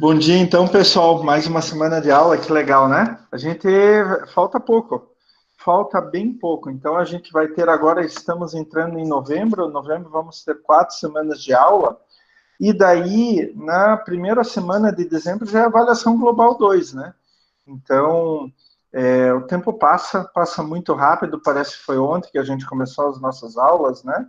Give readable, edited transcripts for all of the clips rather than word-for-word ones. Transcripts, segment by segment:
Bom dia, então, pessoal. Mais uma semana de aula, que legal, né? Falta pouco, falta bem pouco. Então, a gente vai ter agora, estamos entrando em novembro. Novembro vamos ter 4 semanas de aula. E daí, na primeira semana de dezembro, já é a avaliação global 2, né? Então, o tempo passa muito rápido. Parece que foi ontem que a gente começou as nossas aulas, né?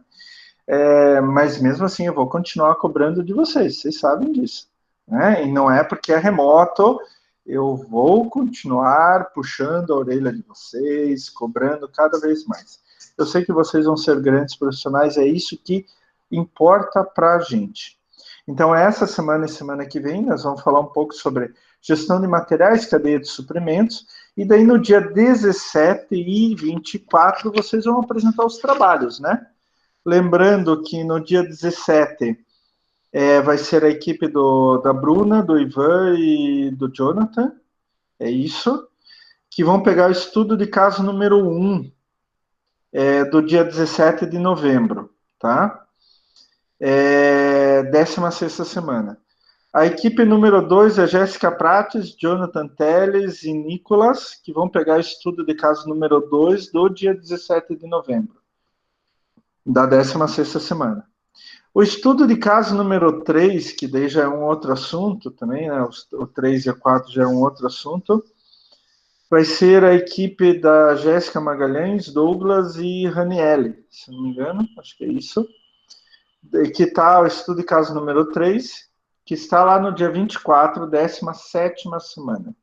Mas mesmo assim, eu vou continuar cobrando de vocês sabem disso, né? E não é porque é remoto, eu vou continuar puxando a orelha de vocês, cobrando cada vez mais. Eu sei que vocês vão ser grandes profissionais, é isso que importa para a gente. Então, essa semana e semana que vem, nós vamos falar um pouco sobre gestão de materiais, cadeia de suprimentos, e daí no dia 17 e 24, vocês vão apresentar os trabalhos, né? Lembrando que no dia 17 vai ser a equipe da Bruna, do Ivan e do Jonathan, é isso, que vão pegar o estudo de caso número 1 do dia 17 de novembro, tá? 16ª semana. A equipe número 2 é Jéssica Prates, Jonathan Teles e Nicolas, que vão pegar o estudo de caso número 2 do dia 17 de novembro, da 16ª semana. O estudo de caso número 3, que daí já é um outro assunto também, né? O 3 e o 4 já é um outro assunto, vai ser a equipe da Jéssica Magalhães, Douglas e Raniele, se não me engano, acho que é isso, que está o estudo de caso número 3, que está lá no dia 24, 17ª semana.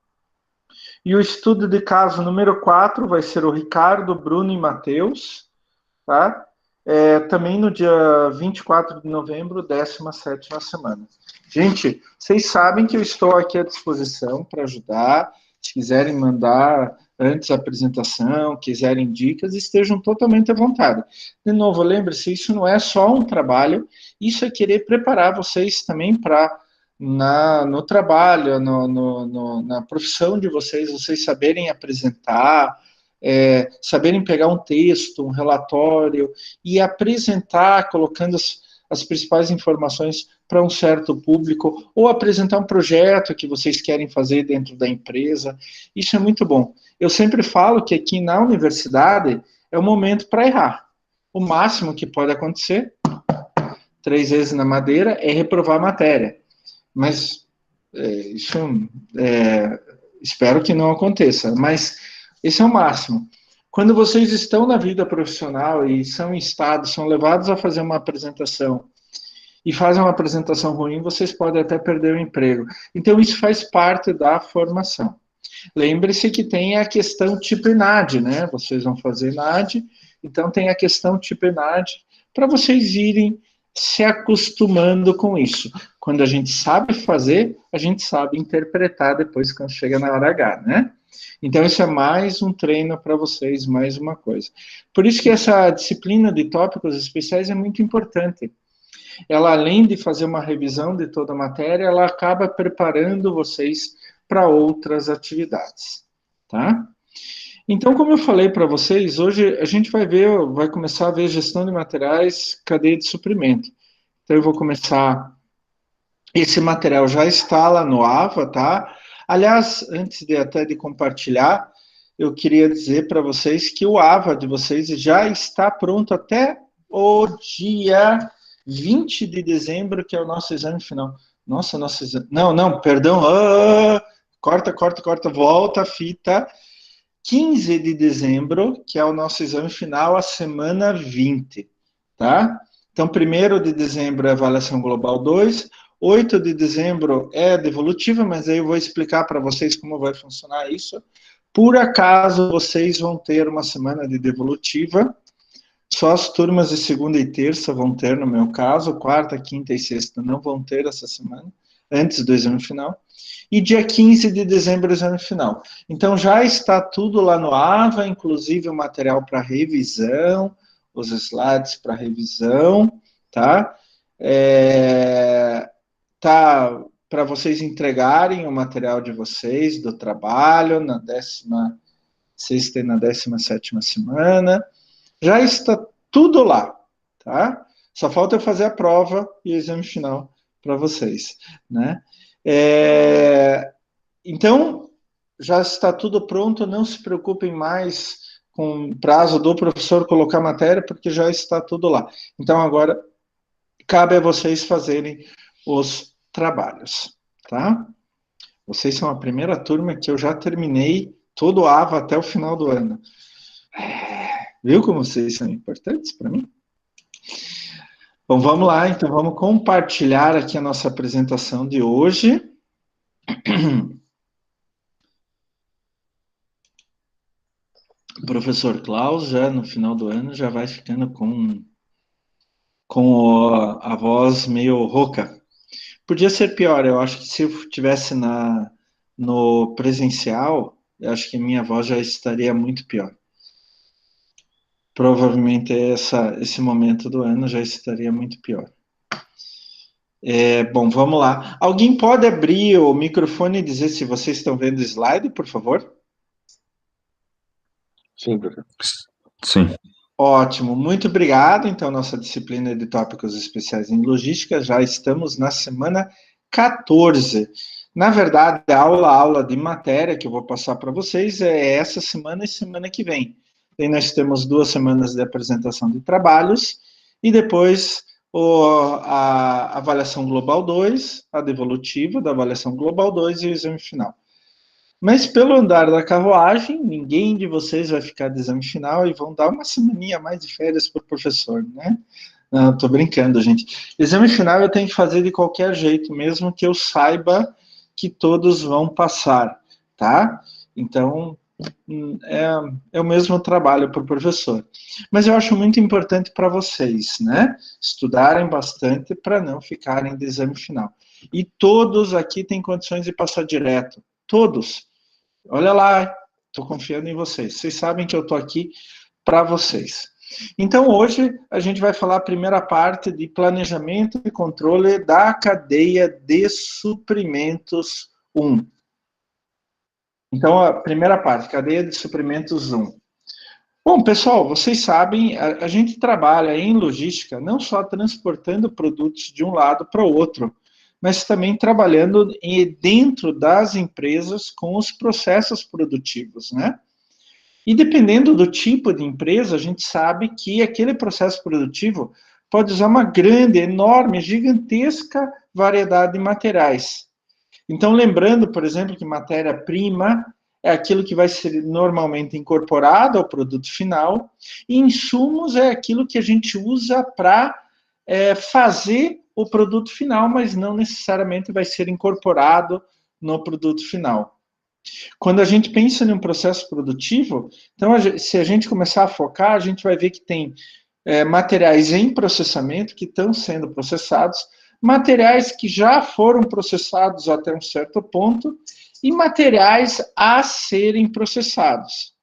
E o estudo de caso número 4 vai ser o Ricardo, Bruno e Matheus, tá? Também no dia 24 de novembro, 17ª semana. Gente, vocês sabem que eu estou aqui à disposição para ajudar. Se quiserem mandar antes a apresentação, quiserem dicas, estejam totalmente à vontade. De novo, lembre-se, isso não é só um trabalho, isso é querer preparar vocês também para no trabalho, na profissão de vocês saberem apresentar, saberem pegar um texto, um relatório e apresentar, colocando as principais informações para um certo público, ou apresentar um projeto que vocês querem fazer dentro da empresa. Isso é muito bom. Eu sempre falo que aqui na universidade é o momento para errar. O máximo que pode acontecer, 3 vezes na madeira, é reprovar a matéria. Mas isso espero que não aconteça. Mas esse é o máximo. Quando vocês estão na vida profissional e são em estado, são levados a fazer uma apresentação e fazem uma apresentação ruim, vocês podem até perder o emprego. Então, isso faz parte da formação. Lembre-se que tem a questão tipo INAD, né? Vocês vão fazer INAD, então tem a questão tipo INAD para vocês irem se acostumando com isso. Quando a gente sabe fazer, a gente sabe interpretar depois quando chega na hora H, né? Então, isso é mais um treino para vocês, mais uma coisa. Por isso que essa disciplina de tópicos especiais é muito importante. Ela, além de fazer uma revisão de toda a matéria, ela acaba preparando vocês para outras atividades, tá? Então, como eu falei para vocês, hoje a gente vai começar a ver gestão de materiais, cadeia de suprimento. Então, eu vou começar. Esse material já está lá no AVA, tá? Aliás, antes de até de compartilhar, eu queria dizer para vocês que o AVA de vocês já está pronto até o dia 20 de dezembro, que é o nosso exame final. Nosso exame. Não, perdão. Corta, volta a fita. 15 de dezembro, que é o nosso exame final, a semana 20, tá? Então, 1º de dezembro é avaliação global 2, 8 de dezembro é devolutiva, mas aí eu vou explicar para vocês como vai funcionar isso. Por acaso, vocês vão ter uma semana de devolutiva, só as turmas de segunda e terça vão ter, no meu caso, quarta, quinta e sexta não vão ter essa semana, antes do exame final. E dia 15 de dezembro, exame final. Então, já está tudo lá no AVA, inclusive o material para revisão, os slides para revisão, tá? Tá para vocês entregarem o material de vocês, do trabalho, na 16ª e na 17ª semana. Já está tudo lá, tá? Só falta eu fazer a prova e o exame final para vocês, né? Então, já está tudo pronto, não se preocupem mais com o prazo do professor colocar matéria, porque já está tudo lá. Então, agora, cabe a vocês fazerem os trabalhos, tá? Vocês são a primeira turma que eu já terminei todo o AVA até o final do ano. Viu como vocês são importantes para mim? Bom, vamos lá, então vamos compartilhar aqui a nossa apresentação de hoje. O professor Klaus, já no final do ano, já vai ficando com a voz meio rouca. Podia ser pior, eu acho que se eu tivesse no presencial, eu acho que minha voz já estaria muito pior. Provavelmente esse momento do ano já estaria muito pior. Bom, vamos lá. Alguém pode abrir o microfone e dizer se vocês estão vendo o slide, por favor? Sim, professor. Sim. Ótimo, muito obrigado. Então, nossa disciplina de tópicos especiais em logística, já estamos na semana 14. Na verdade, a aula de matéria que eu vou passar para vocês é essa semana e semana que vem. E nós temos 2 semanas de apresentação de trabalhos e depois a avaliação global 2, a devolutiva da avaliação global 2 e o exame final. Mas pelo andar da carruagem, ninguém de vocês vai ficar de exame final e vão dar uma semaninha a mais de férias para o professor, né? Não, tô brincando, gente. Exame final eu tenho que fazer de qualquer jeito, mesmo que eu saiba que todos vão passar, tá? Então, é o mesmo trabalho para o professor. Mas eu acho muito importante para vocês, né? Estudarem bastante para não ficarem de exame final. E todos aqui têm condições de passar direto. Todos. Olha lá, estou confiando em vocês. Vocês sabem que eu estou aqui para vocês. Então, hoje, a gente vai falar a primeira parte de planejamento e controle da cadeia de suprimentos 1. Então, a primeira parte, cadeia de suprimentos 1. Bom, pessoal, vocês sabem, a gente trabalha em logística não só transportando produtos de um lado para o outro, mas também trabalhando dentro das empresas com os processos produtivos, né? E dependendo do tipo de empresa, a gente sabe que aquele processo produtivo pode usar uma grande, enorme, gigantesca variedade de materiais. Então, lembrando, por exemplo, que matéria-prima é aquilo que vai ser normalmente incorporado ao produto final, e insumos é aquilo que a gente usa para fazer o produto final, mas não necessariamente vai ser incorporado no produto final. Quando a gente pensa em um processo produtivo, então, se a gente começar a focar, a gente vai ver que tem materiais em processamento que estão sendo processados, materiais que já foram processados até um certo ponto e materiais a serem processados.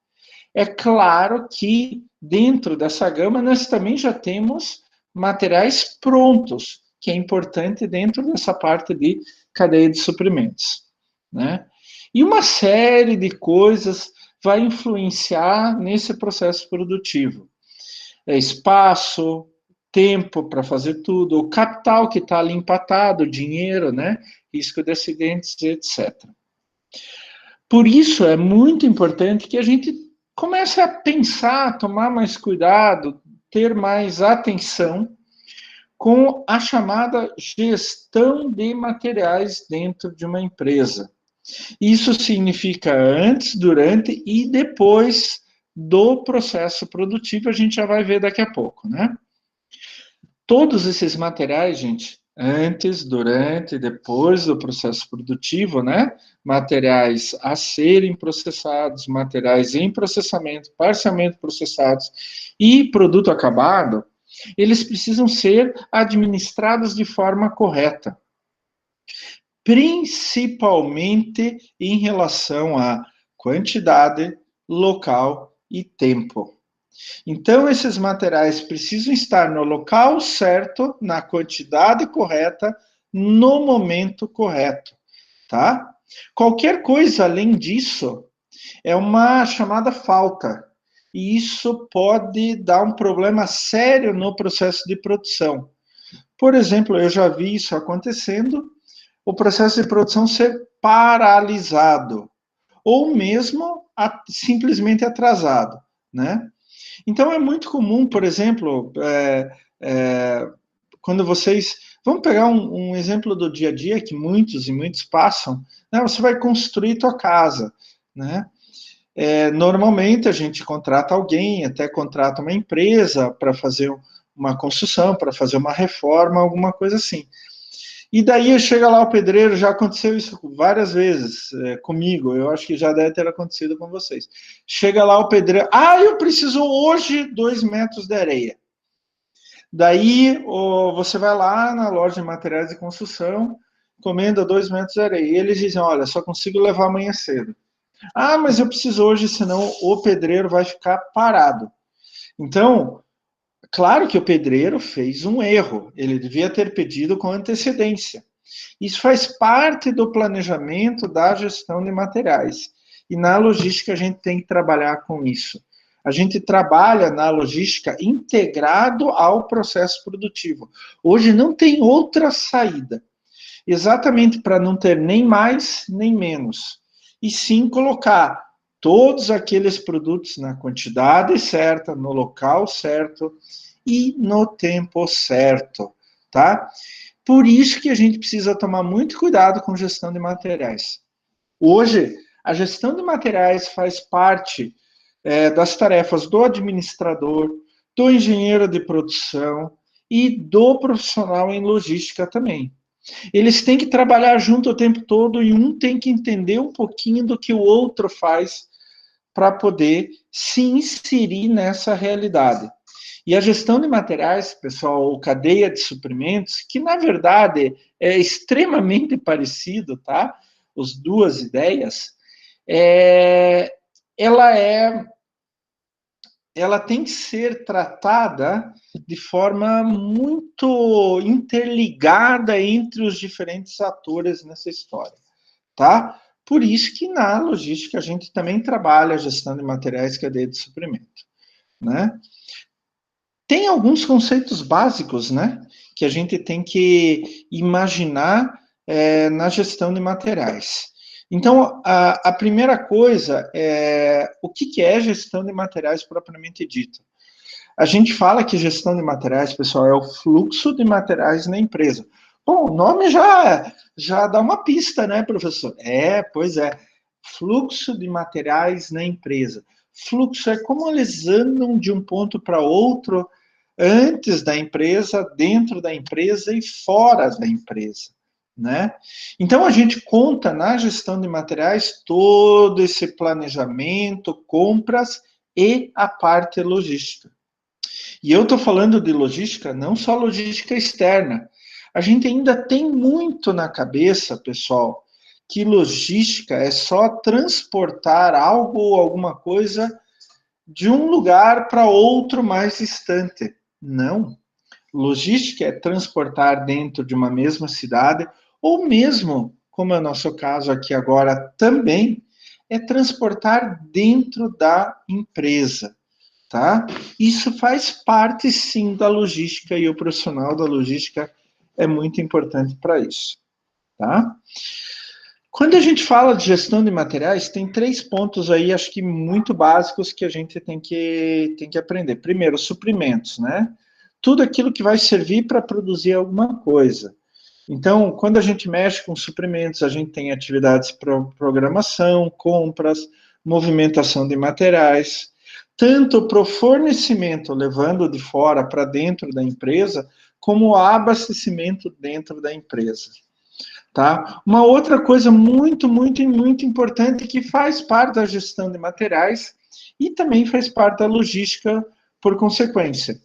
É claro que dentro dessa gama nós também já temos materiais prontos, que é importante dentro dessa parte de cadeia de suprimentos, né? E uma série de coisas vai influenciar nesse processo produtivo. Espaço, tempo para fazer tudo, o capital que está ali empatado, dinheiro, né? Risco de acidentes, etc. Por isso é muito importante que a gente comece a pensar, tomar mais cuidado, ter mais atenção com a chamada gestão de materiais dentro de uma empresa. Isso significa antes, durante e depois do processo produtivo, a gente já vai ver daqui a pouco, né? Todos esses materiais, gente, antes, durante e depois do processo produtivo, né? Materiais a serem processados, materiais em processamento, parcialmente processados e produto acabado, eles precisam ser administrados de forma correta, principalmente em relação à quantidade, local e tempo. Então, esses materiais precisam estar no local certo, na quantidade correta, no momento correto, tá? Qualquer coisa além disso é uma chamada falta. E isso pode dar um problema sério no processo de produção. Por exemplo, eu já vi isso acontecendo o processo de produção ser paralisado, ou mesmo simplesmente atrasado, né? Então, é muito comum, por exemplo, quando vocês... Vamos pegar um exemplo do dia a dia que muitos e muitos passam, né? Você vai construir tua casa, né? Normalmente a gente contrata alguém, até contrata uma empresa para fazer uma construção, para fazer uma reforma, alguma coisa assim. E daí chega lá o pedreiro, já aconteceu isso várias vezes comigo, eu acho que já deve ter acontecido com vocês. Chega lá o pedreiro, eu preciso hoje 2 metros de areia. Daí você vai lá na loja de materiais de construção, encomenda 2 metros de areia, e eles dizem, olha, só consigo levar amanhã cedo. Mas eu preciso hoje, senão o pedreiro vai ficar parado. Então, claro que o pedreiro fez um erro, ele devia ter pedido com antecedência. Isso faz parte do planejamento da gestão de materiais. E na logística a gente tem que trabalhar com isso. A gente trabalha na logística integrado ao processo produtivo. Hoje não tem outra saída. Exatamente para não ter nem mais nem menos. E sim colocar todos aqueles produtos na quantidade certa, no local certo e no tempo certo, tá? Por isso que a gente precisa tomar muito cuidado com gestão de materiais. Hoje, a gestão de materiais faz parte das tarefas do administrador, do engenheiro de produção e do profissional em logística também. Eles têm que trabalhar junto o tempo todo e um tem que entender um pouquinho do que o outro faz para poder se inserir nessa realidade. E a gestão de materiais, pessoal, ou cadeia de suprimentos, que na verdade é extremamente parecido, tá? As duas ideias, ela tem que ser tratada de forma muito interligada entre os diferentes atores nessa história, tá? Por isso que na logística a gente também trabalha a gestão de materiais e cadeia de suprimento, né? Tem alguns conceitos básicos, né, que a gente tem que imaginar na gestão de materiais. Então, a primeira coisa é o que é gestão de materiais propriamente dita. A gente fala que gestão de materiais, pessoal, é o fluxo de materiais na empresa. Bom, o nome já dá uma pista, né, professor? Pois é. Fluxo de materiais na empresa. Fluxo é como eles andam de um ponto para outro antes da empresa, dentro da empresa e fora da empresa, né? Então a gente conta na gestão de materiais todo esse planejamento, compras e a parte logística. E eu estou falando de logística, não só logística externa. A gente ainda tem muito na cabeça, pessoal, que logística é só transportar algo ou alguma coisa de um lugar para outro mais distante. Não. Logística é transportar dentro de uma mesma cidade, ou mesmo, como é o nosso caso aqui agora também, é transportar dentro da empresa, tá? Isso faz parte, sim, da logística, e o profissional da logística é muito importante para isso, tá? Quando a gente fala de gestão de materiais, tem 3 pontos aí, acho que muito básicos, que a gente tem que aprender. Primeiro, suprimentos, né? Tudo aquilo que vai servir para produzir alguma coisa. Então, quando a gente mexe com suprimentos, a gente tem atividades para programação, compras, movimentação de materiais, tanto para o fornecimento, levando de fora para dentro da empresa, como o abastecimento dentro da empresa. Tá? Uma outra coisa muito, muito, muito importante que faz parte da gestão de materiais e também faz parte da logística por consequência,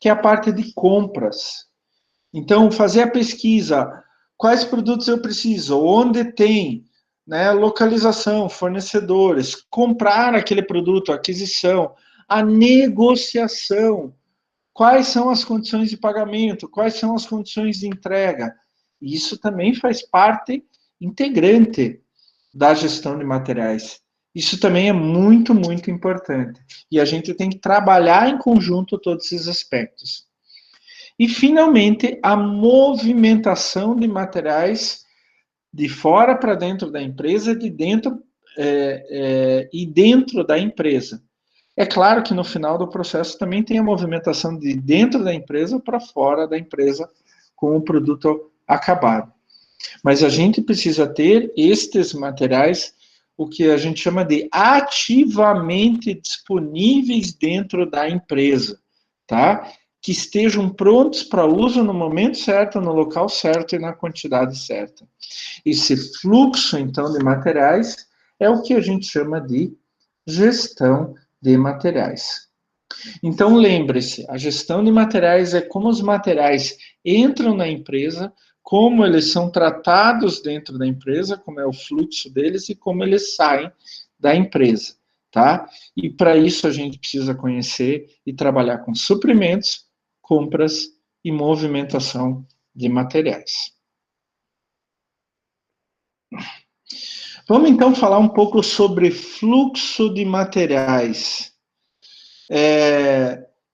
que é a parte de compras. Então, fazer a pesquisa, quais produtos eu preciso, onde tem, né, localização, fornecedores, comprar aquele produto, aquisição, a negociação, quais são as condições de pagamento, quais são as condições de entrega. Isso também faz parte integrante da gestão de materiais. Isso também é muito, muito importante. E a gente tem que trabalhar em conjunto todos esses aspectos. E, finalmente, a movimentação de materiais de fora para dentro da empresa, de dentro e dentro da empresa. É claro que no final do processo também tem a movimentação de dentro da empresa para fora da empresa com o produto acabado. Mas a gente precisa ter estes materiais, o que a gente chama de ativamente disponíveis dentro da empresa, tá? Que estejam prontos para uso no momento certo, no local certo e na quantidade certa. Esse fluxo, então, de materiais é o que a gente chama de gestão de materiais. Então, lembre-se, a gestão de materiais é como os materiais entram na empresa, como eles são tratados dentro da empresa, como é o fluxo deles e como eles saem da empresa, tá? E para isso a gente precisa conhecer e trabalhar com suprimentos, compras e movimentação de materiais. Vamos então falar um pouco sobre fluxo de materiais.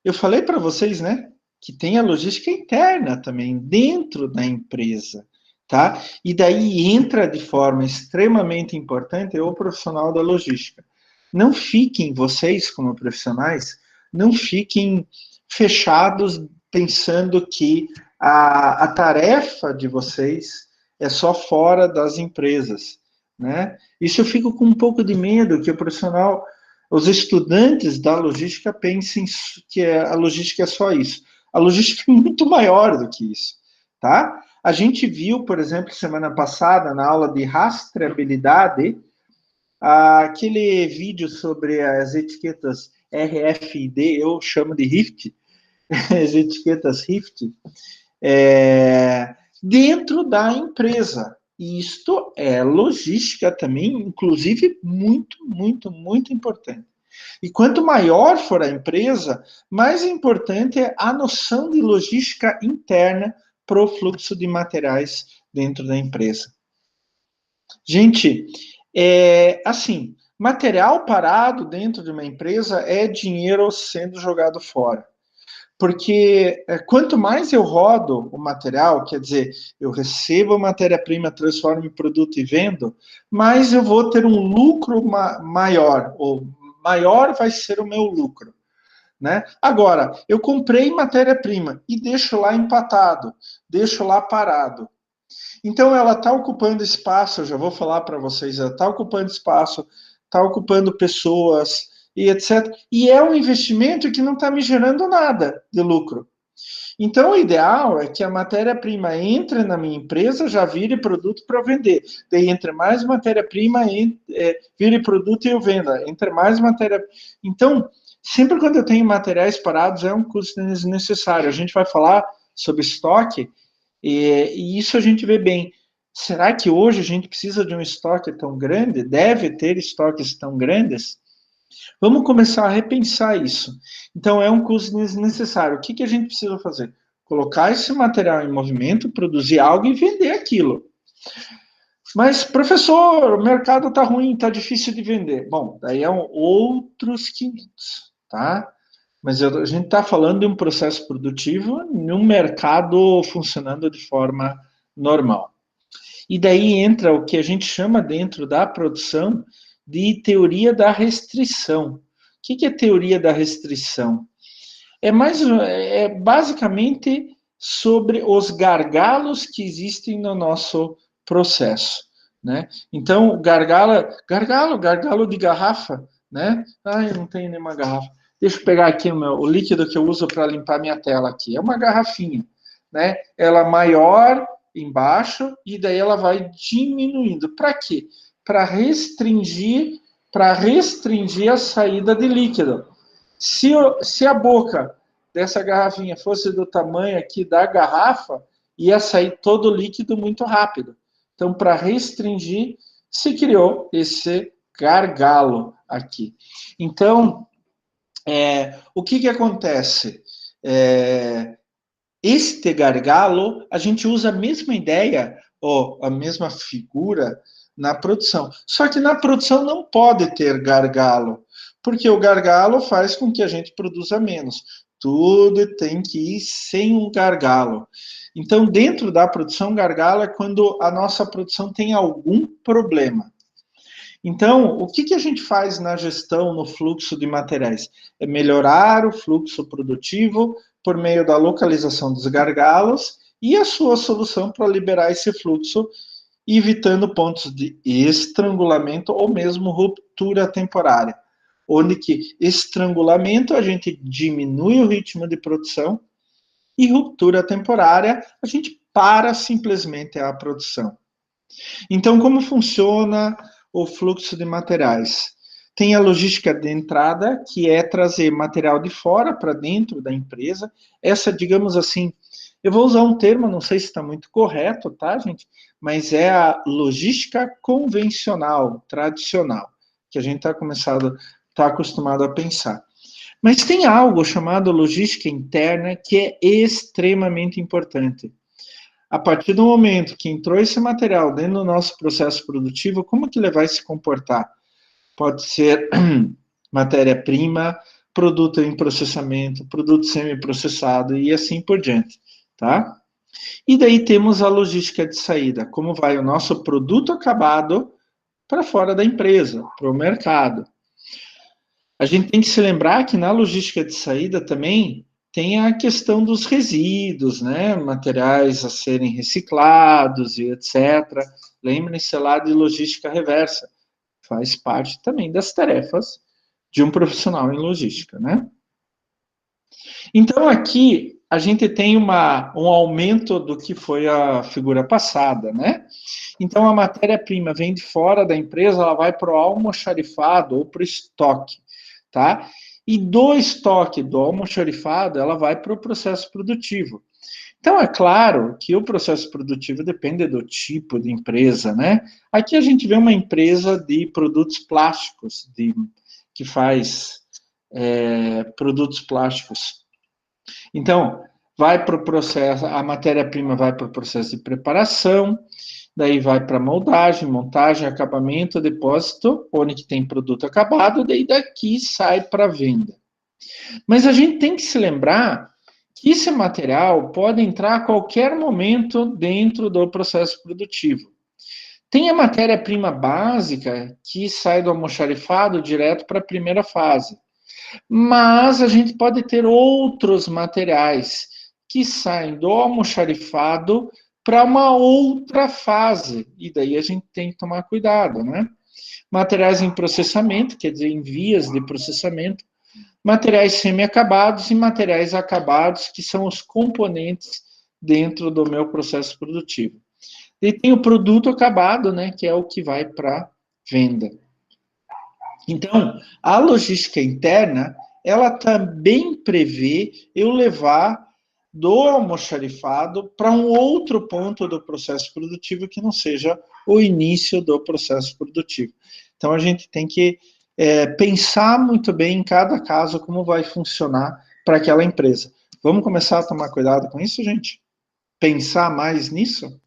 Eu falei para vocês, né, que tem a logística interna também dentro da empresa, tá? E daí entra de forma extremamente importante o profissional da logística. Não fiquem vocês como profissionais, não fiquem fechados pensando que a tarefa de vocês é só fora das empresas, né? Isso eu fico com um pouco de medo que o profissional os estudantes da logística pensem que a logística é só isso. A logística é muito maior do que isso, tá? A gente viu, por exemplo, semana passada, na aula de rastreabilidade, aquele vídeo sobre as etiquetas RFID, eu chamo de RIFT, as etiquetas RIFT, dentro da empresa. E isto é logística também, inclusive, muito, muito, muito importante. E quanto maior for a empresa, mais importante é a noção de logística interna para o fluxo de materiais dentro da empresa. Gente, assim, material parado dentro de uma empresa é dinheiro sendo jogado fora. Porque quanto mais eu rodo o material, quer dizer, eu recebo a matéria-prima, transformo em produto e vendo, mais eu vou ter um lucro maior, ou maior vai ser o meu lucro. Né? Agora, eu comprei matéria-prima e deixo lá empatado, deixo lá parado. Então, ela está ocupando espaço, eu já vou falar para vocês, ela está ocupando espaço, está ocupando pessoas e etc. E é um investimento que não está me gerando nada de lucro. Então, o ideal é que a matéria-prima entre na minha empresa, já vire produto para eu vender. Daí, entre mais matéria-prima, vire produto e eu venda. Entre mais matéria... Então, sempre quando eu tenho materiais parados, é um custo desnecessário. A gente vai falar sobre estoque, e isso a gente vê bem. Será que hoje a gente precisa de um estoque tão grande? Deve ter estoques tão grandes? Vamos começar a repensar isso. Então, é um custo desnecessário. O que a gente precisa fazer? Colocar esse material em movimento, produzir algo e vender aquilo. Mas, professor, o mercado está ruim, está difícil de vender. Bom, daí é outros 500, tá? Mas a gente está falando de um processo produtivo num mercado funcionando de forma normal. E daí entra o que a gente chama dentro da produção de teoria da restrição. O que é teoria da restrição? É basicamente sobre os gargalos que existem no nosso processo, né? Então, gargalo de garrafa, né? Ah, eu não tenho nenhuma garrafa. Deixa eu pegar aqui o líquido que eu uso para limpar minha tela aqui. É uma garrafinha, né? Ela é maior embaixo e daí ela vai diminuindo. Para quê? Para restringir a saída de líquido. Se a boca dessa garrafinha fosse do tamanho aqui da garrafa, ia sair todo o líquido muito rápido. Então, para restringir, se criou esse gargalo aqui. Então, o que acontece? Este gargalo, a gente usa a mesma ideia, ou a mesma figura na produção. Só que na produção não pode ter gargalo, porque o gargalo faz com que a gente produza menos. Tudo tem que ir sem um gargalo. Então, dentro da produção, gargalo é quando a nossa produção tem algum problema. Então, o que a gente faz na gestão, no fluxo de materiais? É melhorar o fluxo produtivo por meio da localização dos gargalos e a sua solução para liberar esse fluxo, evitando pontos de estrangulamento ou mesmo ruptura temporária, onde que estrangulamento a gente diminui o ritmo de produção e ruptura temporária a gente para simplesmente a produção. Então, como funciona o fluxo de materiais? Tem a logística de entrada, que é trazer material de fora para dentro da empresa. Essa, digamos assim, eu vou usar um termo, não sei se está muito correto, tá, gente? Mas é a logística convencional, tradicional, que a gente está acostumado a pensar. Mas tem algo chamado logística interna que é extremamente importante. A partir do momento que entrou esse material dentro do nosso processo produtivo, como que ele vai se comportar? Pode ser matéria-prima, produto em processamento, produto semi-processado e assim por diante, tá? E daí temos a logística de saída, como vai o nosso produto acabado para fora da empresa, para o mercado. A gente tem que se lembrar que na logística de saída também tem a questão dos resíduos, né? Materiais a serem reciclados e etc. Lembrem-se lá de logística reversa. Faz parte também das tarefas de um profissional em logística, né? Então, aqui a gente tem um aumento do que foi a figura passada, né? Então, a matéria-prima vem de fora da empresa, ela vai para o almoxarifado ou para o estoque, tá? E do estoque, do almoxarifado, ela vai para o processo produtivo. Então, é claro que o processo produtivo depende do tipo de empresa, né? Aqui a gente vê uma empresa de produtos plásticos, que faz produtos plásticos. Então, vai para o processo, a matéria-prima vai para o processo de preparação, daí vai para moldagem, montagem, acabamento, depósito, onde que tem produto acabado, daí daqui sai para venda. Mas a gente tem que se lembrar que esse material pode entrar a qualquer momento dentro do processo produtivo. Tem a matéria-prima básica que sai do almoxarifado direto para a primeira fase. Mas a gente pode ter outros materiais que saem do almoxarifado para uma outra fase. E daí a gente tem que tomar cuidado, né? Materiais em processamento, quer dizer, em vias de processamento, materiais semi-acabados e materiais acabados, que são os componentes dentro do meu processo produtivo. E tem o produto acabado, né, que é o que vai para venda. Então, a logística interna, ela também prevê eu levar do almoxarifado para um outro ponto do processo produtivo que não seja o início do processo produtivo. Então, a gente tem que pensar muito bem em cada caso como vai funcionar para aquela empresa. Vamos começar a tomar cuidado com isso, gente? Pensar mais nisso?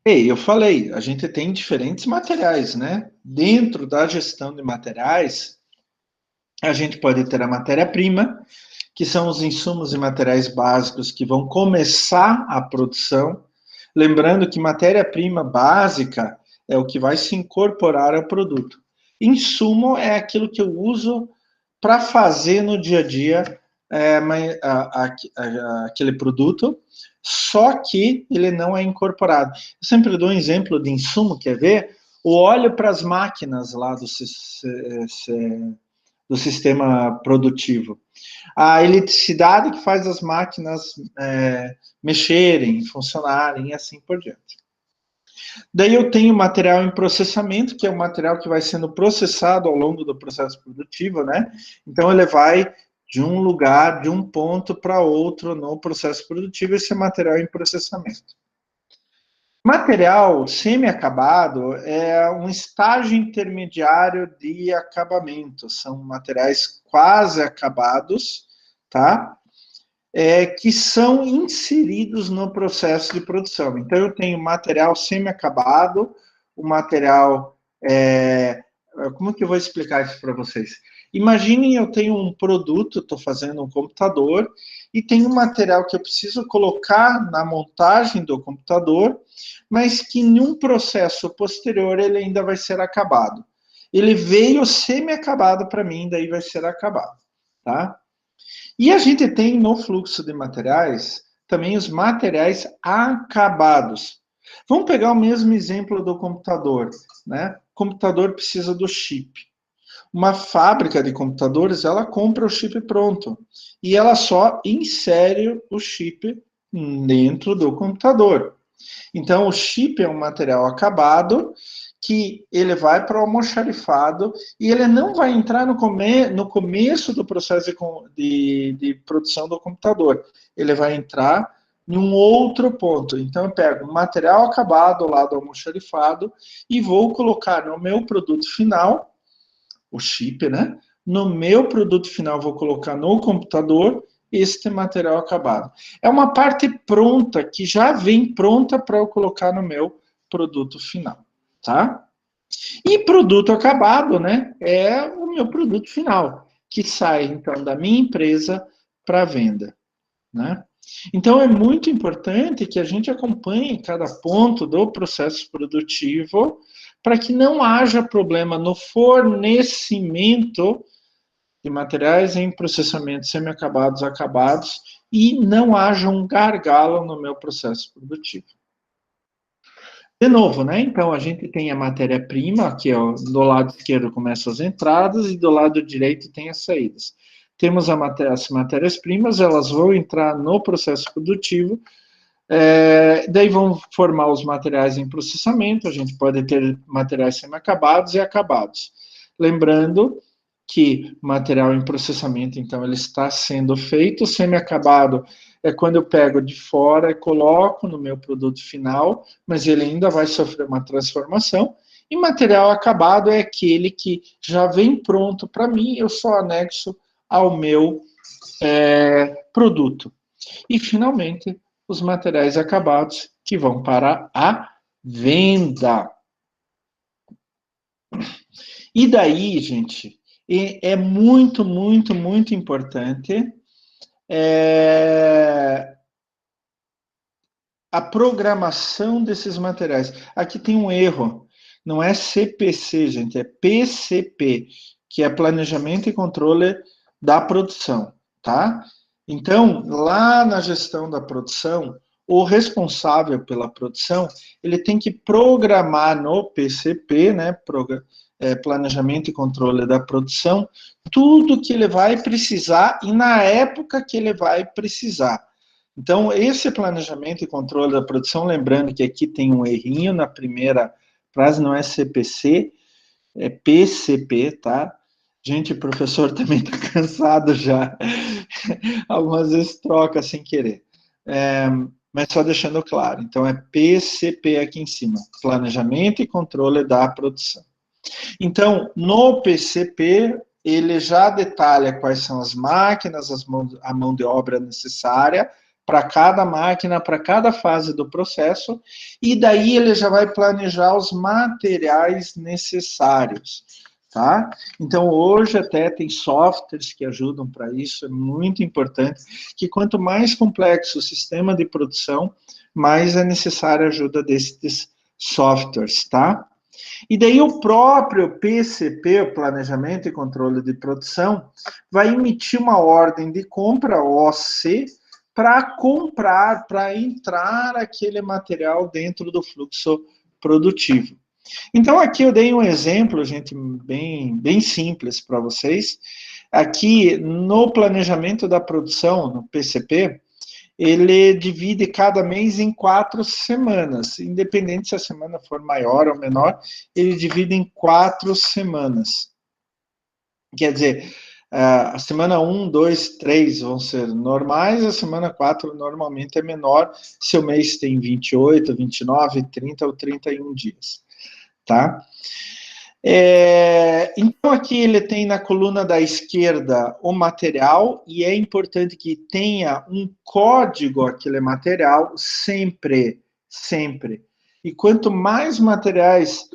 Ei, eu falei, a gente tem diferentes materiais, né? Dentro da gestão de materiais, a gente pode ter a matéria-prima, que são os insumos e materiais básicos que vão começar a produção. Lembrando que matéria-prima básica é o que vai se incorporar ao produto. Insumo é aquilo que eu uso para fazer no dia a dia aquele produto, só que ele não é incorporado. Eu sempre dou um exemplo de insumo, quer ver? O óleo para as máquinas lá do sistema produtivo. A eletricidade que faz as máquinas mexerem, funcionarem e assim por diante. Daí eu tenho material em processamento, que é o material que vai sendo processado ao longo do processo produtivo, né? Então ele vai de um lugar, de um ponto para outro no processo produtivo, esse é material em processamento. Material semi-acabado é um estágio intermediário de acabamento, são materiais quase acabados, tá? Que são inseridos no processo de produção. Então, eu tenho material semi-acabado, o material... como que eu vou explicar isso para vocês? Imaginem, eu tenho um produto, estou fazendo um computador, e tem um material que eu preciso colocar na montagem do computador, mas que em um processo posterior ele ainda vai ser acabado. Ele veio semi-acabado para mim, daí vai ser acabado, tá? E a gente tem no fluxo de materiais também os materiais acabados. Vamos pegar o mesmo exemplo do computador, né? O computador precisa do chip. Uma fábrica de computadores, ela compra o chip pronto e ela só insere o chip dentro do computador. Então, o chip é um material acabado que ele vai para o almoxarifado e ele não vai entrar no começo do processo de produção do computador. Ele vai entrar em um outro ponto. Então, eu pego um material acabado lá do almoxarifado e vou colocar no meu produto final, o chip, né? No meu produto final, vou colocar no computador este material acabado. É uma parte pronta, que já vem pronta para eu colocar no meu produto final, tá? E produto acabado, né? É o meu produto final, que sai, então, da minha empresa para venda, né? Então, é muito importante que a gente acompanhe cada ponto do processo produtivo para que não haja problema no fornecimento de materiais em processamento semi-acabados, acabados, e não haja um gargalo no meu processo produtivo. De novo, né? Então, a gente tem a matéria-prima, que é do lado esquerdo começam as entradas e do lado direito tem as saídas. Temos as matérias-primas, elas vão entrar no processo produtivo, daí vão formar os materiais em processamento, a gente pode ter materiais semi-acabados e acabados. Lembrando que material em processamento, então, ele está sendo feito, semi-acabado é quando eu pego de fora e coloco no meu produto final, mas ele ainda vai sofrer uma transformação, e material acabado é aquele que já vem pronto para mim, eu só anexo ao meu produto. E, finalmente, os materiais acabados que vão para a venda. E daí, gente, é muito, muito, muito importante a programação desses materiais. Aqui tem um erro, não é CPC, gente, é PCP, que é Planejamento e Controle da Produção, tá? Então, lá na gestão da produção, o responsável pela produção, ele tem que programar no PCP, né, Planejamento e Controle da Produção, tudo que ele vai precisar e na época que ele vai precisar. Então, esse planejamento e controle da produção, lembrando que aqui tem um errinho na primeira frase, não é CPC, é PCP, tá? Gente, o professor também está cansado já. Algumas vezes troca sem querer. Mas só deixando claro. Então, é PCP aqui em cima. Planejamento e controle da produção. Então, no PCP, ele já detalha quais são as máquinas, a mão de obra necessária para cada máquina, para cada fase do processo, e daí ele já vai planejar os materiais necessários, tá? Então, hoje até tem softwares que ajudam para isso, é muito importante, que quanto mais complexo o sistema de produção, mais é necessária a ajuda desses softwares, tá? E daí o próprio PCP, o Planejamento e Controle de Produção, vai emitir uma ordem de compra, OC, para comprar, para entrar aquele material dentro do fluxo produtivo. Então, aqui eu dei um exemplo, gente, bem simples para vocês. Aqui, no planejamento da produção, no PCP, ele divide cada mês em 4 semanas. Independente se a semana for maior ou menor, ele divide em 4 semanas. Quer dizer, a semana 1, 2, 3 vão ser normais, a semana 4 normalmente é menor, se o mês tem 28, 29, 30 ou 31 dias, tá? Então, aqui ele tem na coluna da esquerda o material, e é importante que tenha um código aquele material sempre, sempre. E quanto mais materiais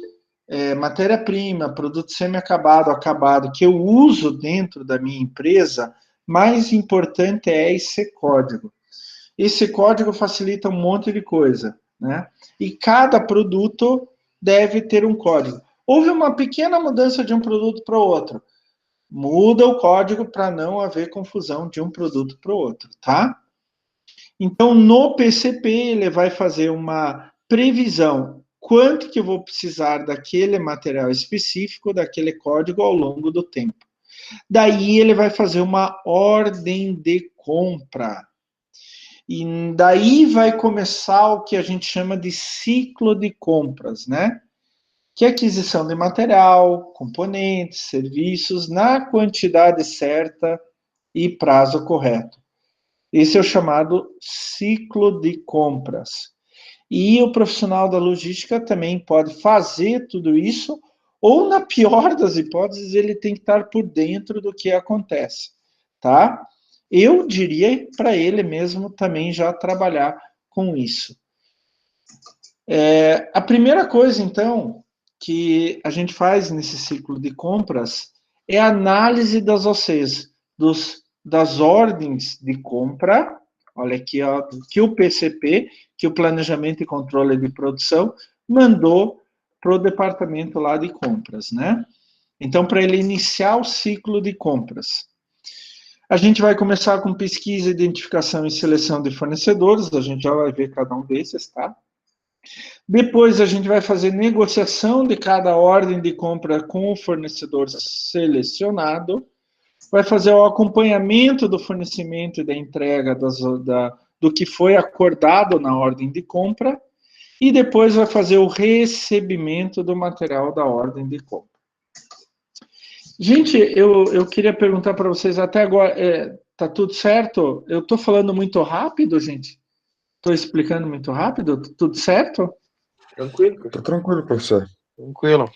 matéria-prima, produto semi-acabado, acabado, que eu uso dentro da minha empresa, mais importante é esse código. Esse código facilita um monte de coisa, né? E cada produto deve ter um código. Houve uma pequena mudança de um produto para o outro. Muda o código para não haver confusão de um produto para o outro, tá? Então, no PCP, ele vai fazer uma previsão. Quanto que eu vou precisar daquele material específico, daquele código ao longo do tempo. Daí ele vai fazer uma ordem de compra. E daí vai começar o que a gente chama de ciclo de compras, né? Que é aquisição de material, componentes, serviços, na quantidade certa e prazo correto. Esse é o chamado ciclo de compras. E o profissional da logística também pode fazer tudo isso, ou na pior das hipóteses, ele tem que estar por dentro do que acontece, tá? Eu diria para ele mesmo também já trabalhar com isso. A primeira coisa, então, que a gente faz nesse ciclo de compras é a análise das OCs, das ordens de compra, olha aqui, ó, que o PCP, que o Planejamento e Controle de Produção, mandou para o departamento lá de compras, né? Então, para ele iniciar o ciclo de compras. A gente vai começar com pesquisa, identificação e seleção de fornecedores, a gente já vai ver cada um desses, tá? Depois a gente vai fazer negociação de cada ordem de compra com o fornecedor selecionado, vai fazer o acompanhamento do fornecimento e da entrega do que foi acordado na ordem de compra, e depois vai fazer o recebimento do material da ordem de compra. Gente, eu queria perguntar para vocês, até agora, tá tudo certo? Eu estou falando muito rápido, gente? Estou explicando muito rápido? Tudo certo? Tranquilo. Tá tranquilo, professor. Tranquilo.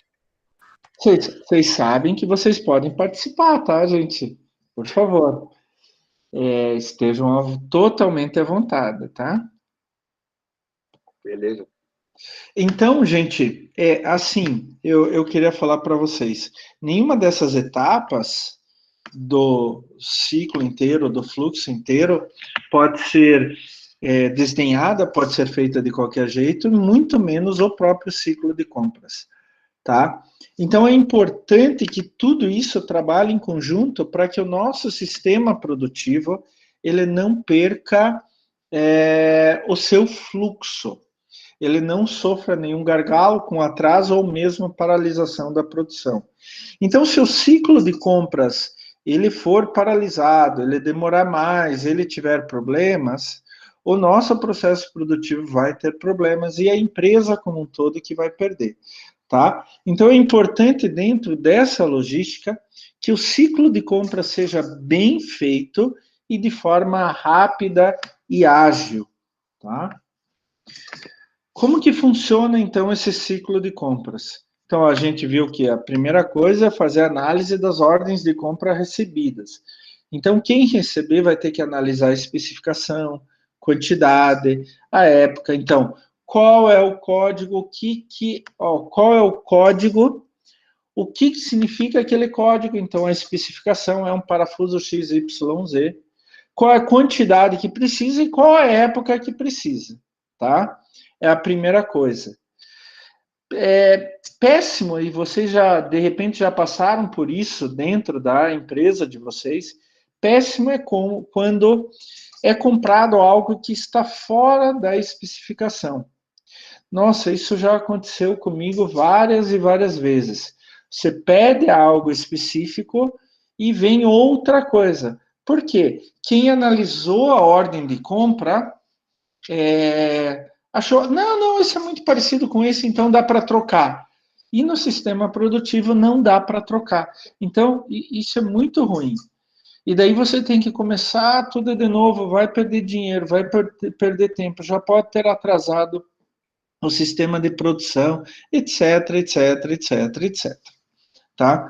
Vocês sabem que vocês podem participar, tá, gente? Por favor. Estejam totalmente à vontade, tá? Beleza. Então, gente, assim, eu queria falar para vocês, nenhuma dessas etapas do ciclo inteiro, do fluxo inteiro, pode ser desdenhada, pode ser feita de qualquer jeito, muito menos o próprio ciclo de compras, tá? Então, é importante que tudo isso trabalhe em conjunto para que o nosso sistema produtivo ele não perca o seu fluxo, ele não sofra nenhum gargalo com atraso ou mesmo paralisação da produção. Então, se o ciclo de compras ele for paralisado, ele demorar mais, ele tiver problemas, o nosso processo produtivo vai ter problemas e a empresa como um todo que vai perder, tá? Então, é importante dentro dessa logística que o ciclo de compra seja bem feito e de forma rápida e ágil, tá? Como que funciona, então, esse ciclo de compras? Então, a gente viu que a primeira coisa é fazer análise das ordens de compra recebidas. Então, quem receber vai ter que analisar a especificação, quantidade, a época. Então, qual é o código, qual é o código, o que significa aquele código? Então, a especificação é um parafuso XYZ. Qual é a quantidade que precisa e qual é a época que precisa, tá? É a primeira coisa. É péssimo, e vocês já, de repente, já passaram por isso dentro da empresa de vocês. Péssimo é quando é comprado algo que está fora da especificação. Nossa, isso já aconteceu comigo várias e várias vezes. Você pede algo específico e vem outra coisa. Por quê? Quem analisou a ordem de compra achou, não, isso é muito parecido com esse, então dá para trocar. E no sistema produtivo não dá para trocar. Então, isso é muito ruim. E daí você tem que começar tudo de novo, vai perder dinheiro, vai perder tempo, já pode ter atrasado o sistema de produção, etc, etc, etc, etc. Tá?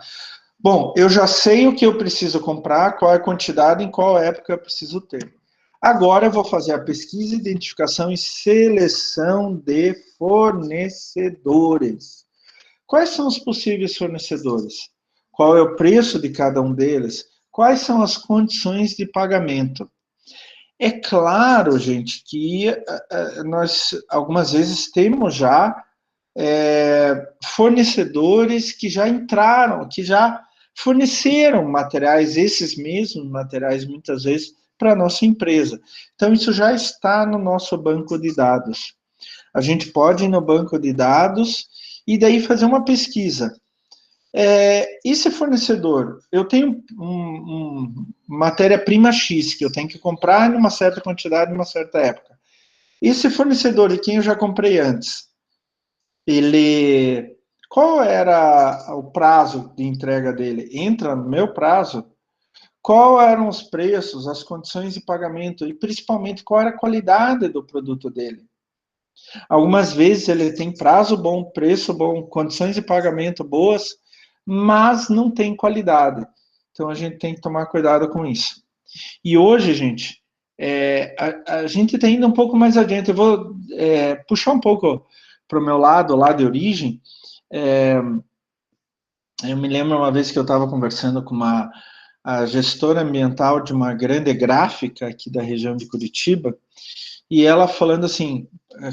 Bom, eu já sei o que eu preciso comprar, qual é a quantidade, em qual época eu preciso ter. Agora eu vou fazer a pesquisa, identificação e seleção de fornecedores. Quais são os possíveis fornecedores? Qual é o preço de cada um deles? Quais são as condições de pagamento? É claro, gente, que nós algumas vezes temos já fornecedores que já entraram, que já forneceram materiais, esses mesmos materiais, muitas vezes, para a nossa empresa. Então, isso já está no nosso banco de dados. A gente pode ir no banco de dados e daí fazer uma pesquisa. Esse fornecedor, eu tenho matéria-prima X que eu tenho que comprar numa certa quantidade, numa certa época. Esse fornecedor de quem eu já comprei antes, qual era o prazo de entrega dele? Entra no meu prazo? Qual eram os preços, as condições de pagamento e principalmente qual era a qualidade do produto dele? Algumas vezes ele tem prazo bom, preço bom, condições de pagamento boas, mas não tem qualidade. Então a gente tem que tomar cuidado com isso. E hoje, gente, a gente está indo um pouco mais adiante. Eu vou puxar um pouco para o meu lado, lá de origem. Eu me lembro uma vez que eu estava conversando com a gestora ambiental de uma grande gráfica aqui da região de Curitiba, e ela falando assim,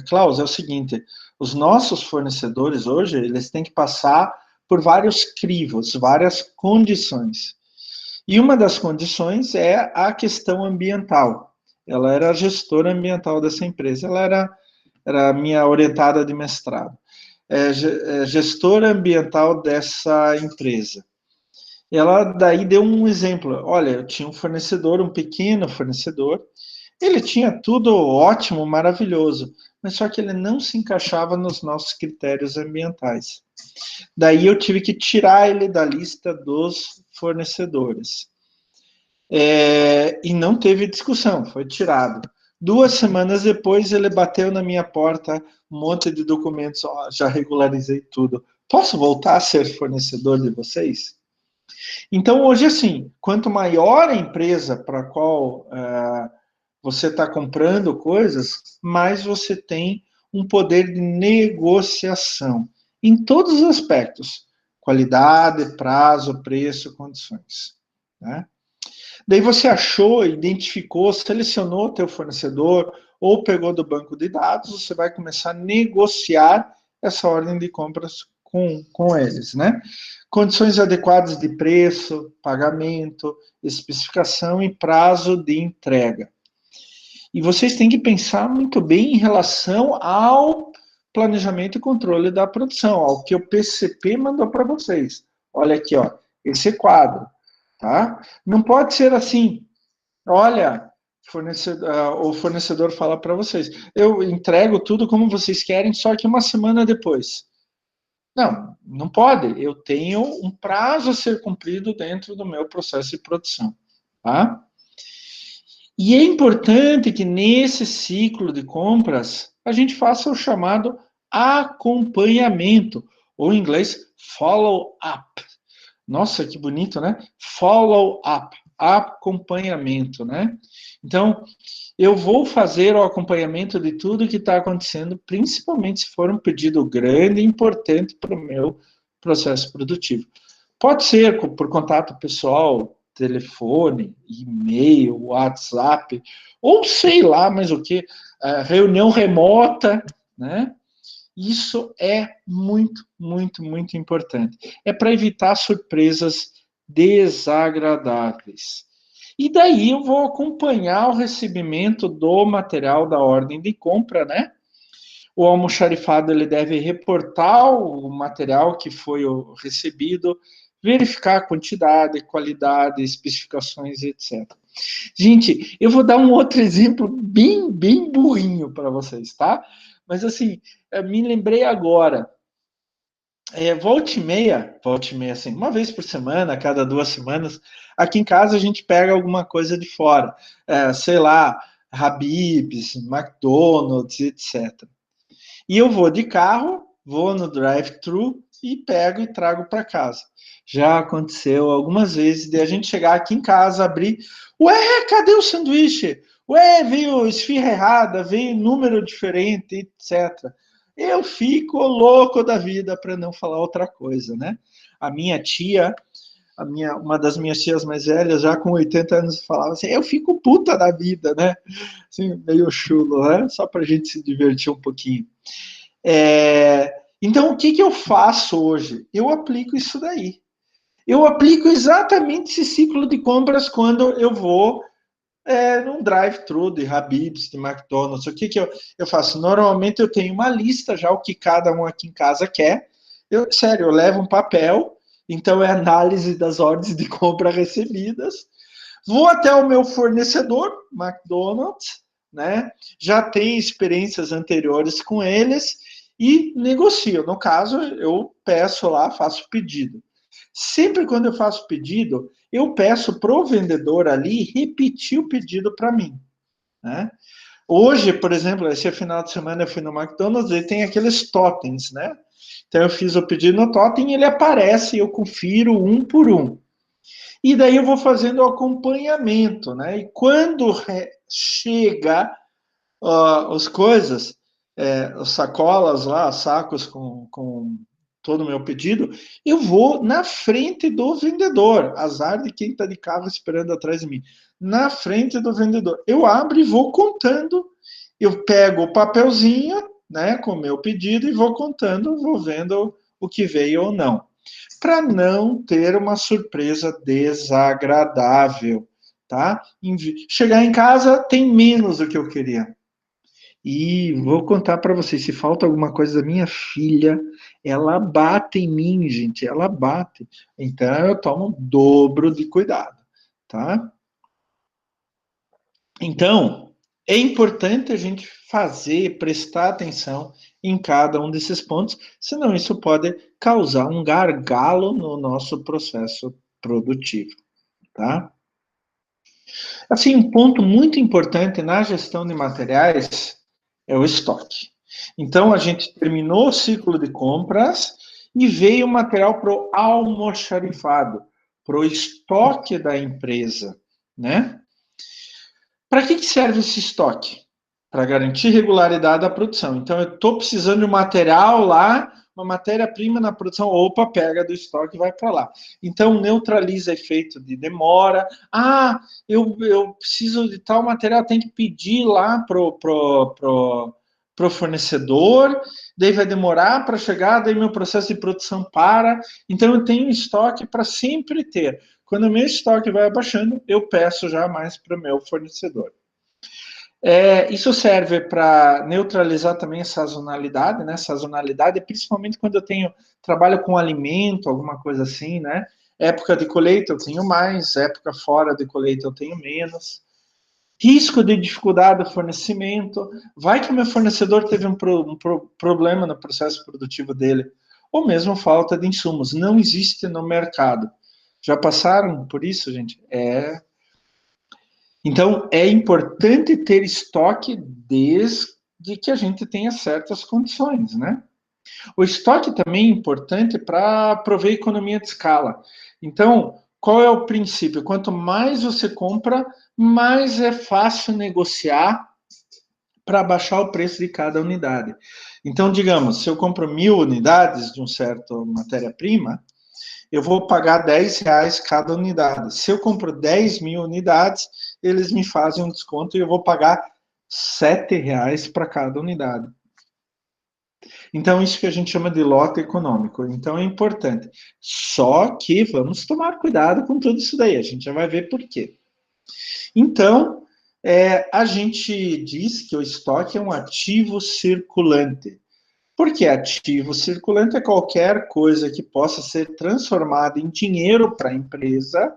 Klaus, é o seguinte, os nossos fornecedores hoje, eles têm que passar por vários crivos, várias condições. E uma das condições é a questão ambiental. Ela era a gestora ambiental dessa empresa, ela era a minha orientada de mestrado. Gestora ambiental dessa empresa. Ela daí deu um exemplo. Olha, eu tinha um fornecedor, um pequeno fornecedor, ele tinha tudo ótimo, maravilhoso, mas só que ele não se encaixava nos nossos critérios ambientais. Daí eu tive que tirar ele da lista dos fornecedores. E não teve discussão, foi tirado. 2 semanas depois, ele bateu na minha porta, um monte de documentos, já regularizei tudo. Posso voltar a ser fornecedor de vocês? Então, hoje, assim, quanto maior a empresa para a qual você está comprando coisas, mais você tem um poder de negociação em todos os aspectos: qualidade, prazo, preço, condições. Né? Daí você achou, identificou, selecionou o teu fornecedor ou pegou do banco de dados, você vai começar a negociar essa ordem de compras com eles, né? Condições adequadas de preço, pagamento, especificação e prazo de entrega. E vocês têm que pensar muito bem em relação ao planejamento e controle da produção, ao que o PCP mandou para vocês. Olha aqui, ó, esse quadro, tá? Não pode ser assim, olha, o fornecedor fala para vocês, eu entrego tudo como vocês querem, só que uma semana depois. Não, não pode. Eu tenho um prazo a ser cumprido dentro do meu processo de produção, tá? E é importante que nesse ciclo de compras a gente faça o chamado acompanhamento, ou em inglês, follow up. Nossa, que bonito, né? Follow up, acompanhamento, né? Então, eu vou fazer o acompanhamento de tudo que está acontecendo, principalmente se for um pedido grande e importante para o meu processo produtivo. Pode ser por contato pessoal, telefone, e-mail, WhatsApp, ou sei lá, mas o que, reunião remota, né? Isso é muito, muito, muito importante. É para evitar surpresas desagradáveis. E daí eu vou acompanhar o recebimento do material da ordem de compra, né? O almoxarifado ele deve reportar o material que foi recebido, verificar a quantidade, qualidade, especificações, etc. Gente, eu vou dar um outro exemplo bem, bem burrinho para vocês, tá? Mas assim, me lembrei agora. Volta e meia, assim, uma vez por semana, a cada 2 semanas, aqui em casa a gente pega alguma coisa de fora, sei lá, Habib's, McDonald's, etc. E eu vou de carro, vou no drive-thru e pego e trago para casa. Já aconteceu algumas vezes de a gente chegar aqui em casa, abrir, ué, cadê o sanduíche? Ué, veio esfirra errada, veio número diferente, etc. eu fico louco da vida, para não falar outra coisa, né? A minha tia, uma das minhas tias mais velhas, já com 80 anos, falava assim, eu fico puta da vida, né? Assim, meio chulo, né? Só para a gente se divertir um pouquinho. Então, o que eu faço hoje? Eu aplico isso daí. Eu aplico exatamente esse ciclo de compras quando eu vou num drive-thru de Habib's, de McDonald's. O que eu faço? Normalmente eu tenho uma lista já, o que cada um aqui em casa quer. Sério, eu levo um papel, então é análise das ordens de compra recebidas. Vou até o meu fornecedor, McDonald's, né? Já tenho experiências anteriores com eles e negocio. No caso, eu peço lá, faço pedido. Sempre quando eu faço pedido, eu peço para o vendedor ali repetir o pedido para mim, né? Hoje, por exemplo, esse final de semana eu fui no McDonald's e tem aqueles totens, né? Então eu fiz o pedido no totem, ele aparece, eu confiro um por um. E daí eu vou fazendo o acompanhamento, né? E quando chega as coisas, as sacolas lá, sacos com todo o meu pedido, eu vou na frente do vendedor, azar de quem está de carro esperando atrás de mim, na frente do vendedor. Eu abro e vou contando, eu pego o papelzinho, né, com o meu pedido e vou contando, vou vendo o que veio ou não, para não ter uma surpresa desagradável, tá? Chegar em casa tem menos do que eu queria. E vou contar para vocês, se falta alguma coisa da minha filha, ela bate em mim, gente, ela bate. Então eu tomo o dobro de cuidado, tá? Então, é importante a gente prestar atenção em cada um desses pontos, senão isso pode causar um gargalo no nosso processo produtivo, tá? Assim, um ponto muito importante na gestão de materiais é o estoque. Então, a gente terminou o ciclo de compras e veio o material para o almoxarifado, para o estoque da empresa, né? Para que serve esse estoque? Para garantir regularidade da produção. Então, eu estou precisando de um material lá, uma matéria-prima na produção, opa, pega do estoque e vai para lá. Então, neutraliza efeito de demora. Ah, eu preciso de tal material, tem que pedir lá pro fornecedor, daí vai demorar para chegar, daí meu processo de produção para. Então, eu tenho estoque para sempre ter. Quando o meu estoque vai abaixando, eu peço já mais para o meu fornecedor. Isso serve para neutralizar também a sazonalidade, né? Sazonalidade, principalmente quando eu trabalho com alimento, alguma coisa assim, né? Época de colheita eu tenho mais, época fora de colheita eu tenho menos. Risco de dificuldade do fornecimento. Vai que o meu fornecedor teve um problema no processo produtivo dele, ou mesmo falta de insumos. Não existe no mercado. Já passaram por isso, gente? Então, é importante ter estoque desde que a gente tenha certas condições, né? O estoque também é importante para prover economia de escala. Então, qual é o princípio? Quanto mais você compra, mais é fácil negociar para baixar o preço de cada unidade. Então, digamos, se eu compro 1.000 unidades de um certo matéria-prima, eu vou pagar R$10 cada unidade. Se eu compro 10.000 unidades, eles me fazem um desconto e eu vou pagar R$7 para cada unidade. Então, isso que a gente chama de lote econômico. Então, é importante. Só que vamos tomar cuidado com tudo isso daí. A gente já vai ver por quê. Então, a gente diz que o estoque é um ativo circulante. Por que ativo circulante? É qualquer coisa que possa ser transformada em dinheiro para a empresa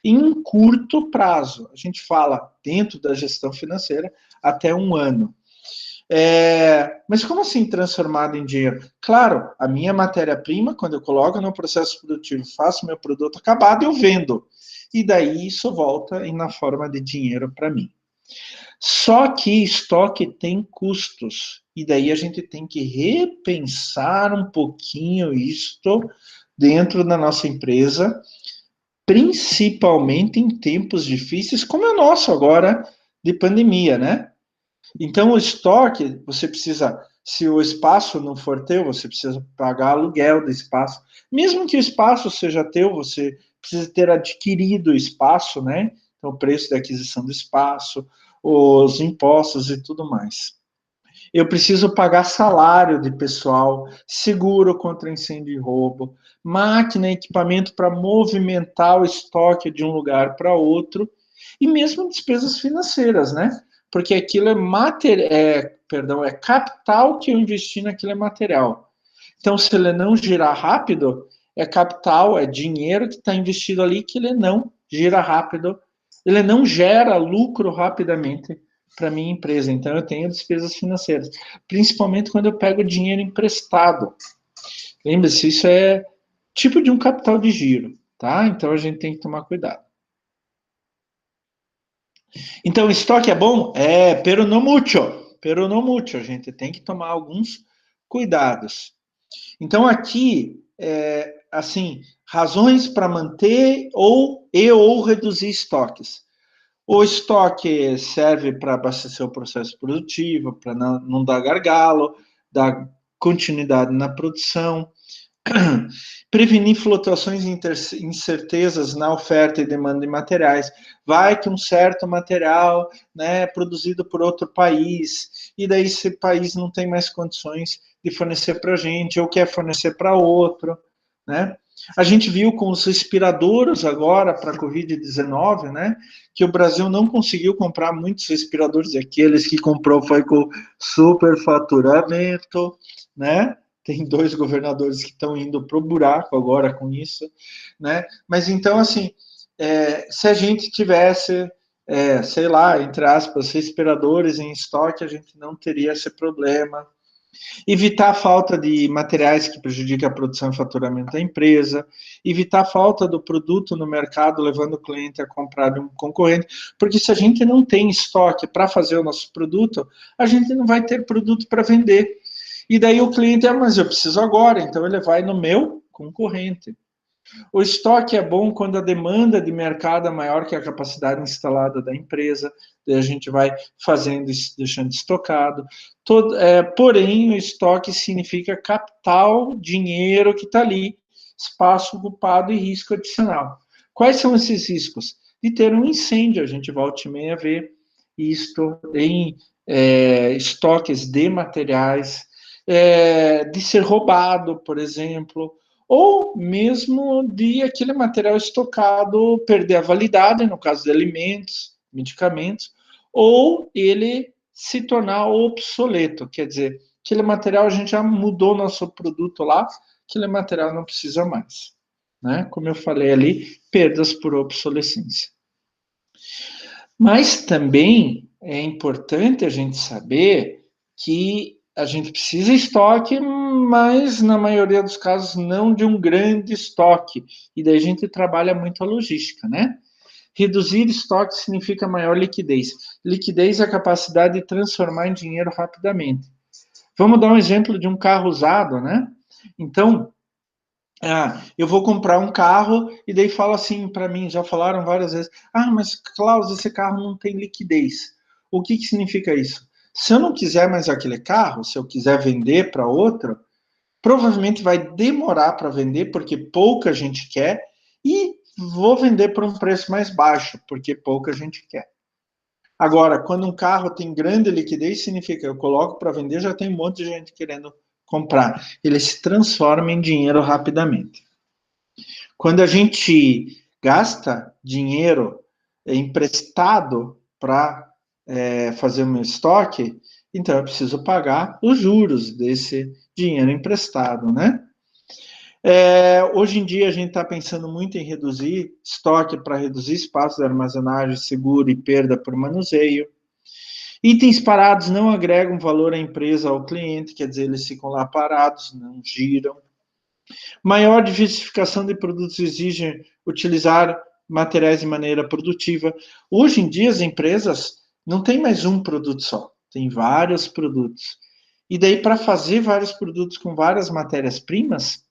em um curto prazo. A gente fala, dentro da gestão financeira, até 1 ano. Mas como assim transformado em dinheiro? Claro, a minha matéria-prima, quando eu coloco no processo produtivo, faço meu produto acabado, eu vendo. E daí isso volta na forma de dinheiro para mim. Só que estoque tem custos. E daí a gente tem que repensar um pouquinho isto dentro da nossa empresa, principalmente em tempos difíceis, como é o nosso agora de pandemia, né? Então, o estoque, você precisa Se o espaço não for teu, você precisa pagar aluguel do espaço. Mesmo que o espaço seja teu, você precisa ter adquirido o espaço, né? Então, o preço da aquisição do espaço, os impostos e tudo mais. Eu preciso pagar salário de pessoal, seguro contra incêndio e roubo, máquina e equipamento para movimentar o estoque de um lugar para outro, e mesmo despesas financeiras, né? Porque aquilo é capital que eu investi naquilo é material. Então, se ele não girar rápido, é capital, é dinheiro que está investido ali que ele não gira rápido, ele não gera lucro rapidamente para minha empresa. Então, eu tenho despesas financeiras, principalmente quando eu pego dinheiro emprestado. Lembre-se, isso é tipo de um capital de giro, tá? Então, a gente tem que tomar cuidado. Então, estoque é bom? É, pero no mucho. Pero no mucho. A gente tem que tomar alguns cuidados. Então, aqui, assim, razões para manter ou reduzir estoques. O estoque serve para abastecer o processo produtivo, para não dar gargalo, dar continuidade na produção, prevenir flutuações e incertezas na oferta e demanda de materiais. Vai que um certo material, né, é produzido por outro país, e daí esse país não tem mais condições de fornecer para a gente, ou quer fornecer para outro, né? A gente viu com os respiradores agora para a Covid-19, né, que o Brasil não conseguiu comprar muitos respiradores, aqueles que comprou foi com superfaturamento, né? Tem 2 governadores que estão indo para o buraco agora com isso, né? Mas então, assim, se a gente tivesse, sei lá, entre aspas, respiradores em estoque, a gente não teria esse problema. Evitar a falta de materiais que prejudicam a produção e faturamento da empresa, evitar a falta do produto no mercado, levando o cliente a comprar de um concorrente, porque se a gente não tem estoque para fazer o nosso produto, a gente não vai ter produto para vender. E daí o cliente, mas eu preciso agora, então ele vai no meu concorrente. O estoque é bom quando a demanda de mercado é maior que a capacidade instalada da empresa, daí a gente vai fazendo isso, deixando estocado. Porém, o estoque significa capital, dinheiro que está ali, espaço ocupado e risco adicional. Quais são esses riscos? De ter um incêndio, a gente volta e meia ver isto em estoques de materiais, de ser roubado, por exemplo, ou mesmo de aquele material estocado perder a validade, no caso de alimentos, medicamentos, ou ele se tornar obsoleto, quer dizer, aquele material a gente já mudou nosso produto lá, aquele material não precisa mais, né? Como eu falei ali, perdas por obsolescência. Mas também é importante a gente saber que a gente precisa de estoque, mas na maioria dos casos não de um grande estoque. E daí a gente trabalha muito a logística, né? Reduzir estoque significa maior liquidez. Liquidez é a capacidade de transformar em dinheiro rapidamente. Vamos dar um exemplo de um carro usado, né? Então, eu vou comprar um carro e daí fala assim para mim, já falaram várias vezes, mas Klaus, esse carro não tem liquidez. O que significa isso? Se eu não quiser mais aquele carro, se eu quiser vender para outro, provavelmente vai demorar para vender porque pouca gente quer e vou vender por um preço mais baixo porque pouca gente quer. Agora, quando um carro tem grande liquidez, significa que eu coloco para vender, já tem um monte de gente querendo comprar. Ele se transforma em dinheiro rapidamente. Quando a gente gasta dinheiro emprestado para fazer o meu estoque, então eu preciso pagar os juros desse dinheiro emprestado, né? Hoje em dia a gente está pensando muito em reduzir estoque para reduzir espaço de armazenagem seguro e perda por manuseio. Itens parados não agregam valor à empresa, ao cliente, quer dizer, eles ficam lá parados, não giram. Maior diversificação de produtos exige utilizar materiais de maneira produtiva. Hoje em dia, as empresas não têm mais um produto só, tem vários produtos. E daí, para fazer vários produtos com várias matérias-primas,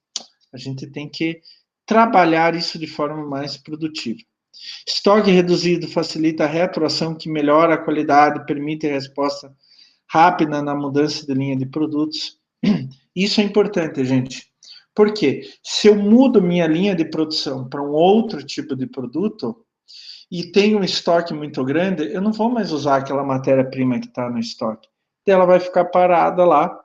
a gente tem que trabalhar isso de forma mais produtiva. Estoque reduzido facilita a retroação, que melhora a qualidade, permite a resposta rápida na mudança de linha de produtos. Isso é importante, gente. Por quê? Se eu mudo minha linha de produção para um outro tipo de produto e tenho um estoque muito grande, eu não vou mais usar aquela matéria-prima que está no estoque. Ela vai ficar parada lá.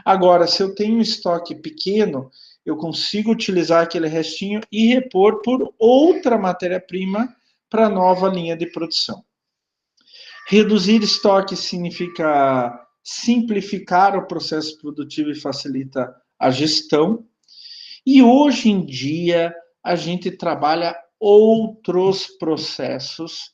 Agora, se eu tenho um estoque pequeno, eu consigo utilizar aquele restinho e repor por outra matéria-prima para a nova linha de produção. Reduzir estoque significa simplificar o processo produtivo e facilita a gestão. E hoje em dia, a gente trabalha outros processos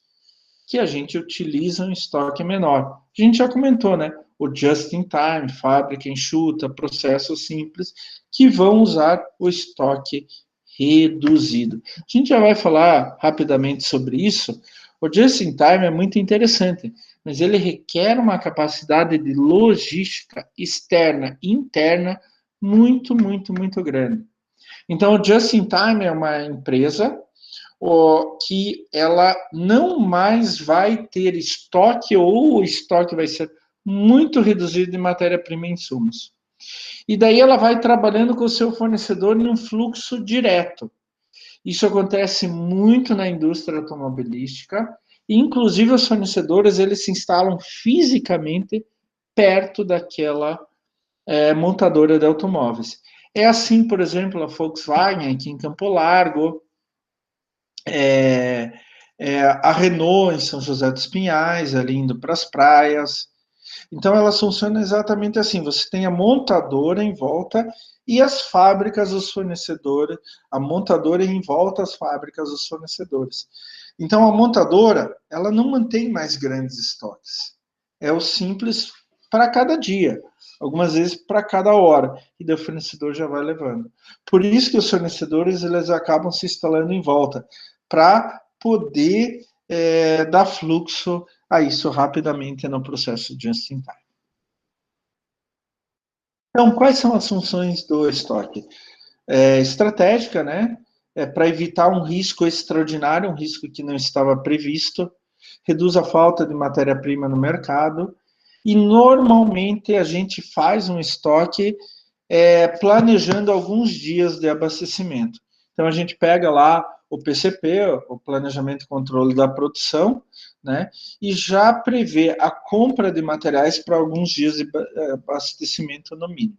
que a gente utiliza um estoque menor. A gente já comentou, né? O just-in-time, fábrica enxuta, processos simples, que vão usar o estoque reduzido. A gente já vai falar rapidamente sobre isso. O just-in-time é muito interessante, mas ele requer uma capacidade de logística externa e interna muito, muito, muito grande. Então, o just-in-time é uma empresa que ela não mais vai ter estoque, ou o estoque vai ser muito reduzido de matéria-prima e insumos. E daí ela vai trabalhando com o seu fornecedor em um fluxo direto. Isso acontece muito na indústria automobilística, e inclusive os fornecedores eles se instalam fisicamente perto daquela montadora de automóveis. É assim, por exemplo, a Volkswagen aqui em Campo Largo, a Renault em São José dos Pinhais, ali indo para as praias. Então, elas funcionam exatamente assim: você tem a montadora em volta e as fábricas, os fornecedores, a montadora em volta às fábricas, os fornecedores. Então, a montadora, ela não mantém mais grandes estoques. É o simples para cada dia, algumas vezes para cada hora, e o fornecedor já vai levando. Por isso que os fornecedores, eles acabam se instalando em volta, para poder dar fluxo a isso rapidamente no processo de just-in-time. Então, quais são as funções do estoque? Estratégica, né? Para evitar um risco extraordinário, um risco que não estava previsto, reduz a falta de matéria-prima no mercado, e normalmente a gente faz um estoque planejando alguns dias de abastecimento. Então, a gente pega lá o PCP, o Planejamento e Controle da Produção, né, e já prevê a compra de materiais para alguns dias de abastecimento no mínimo.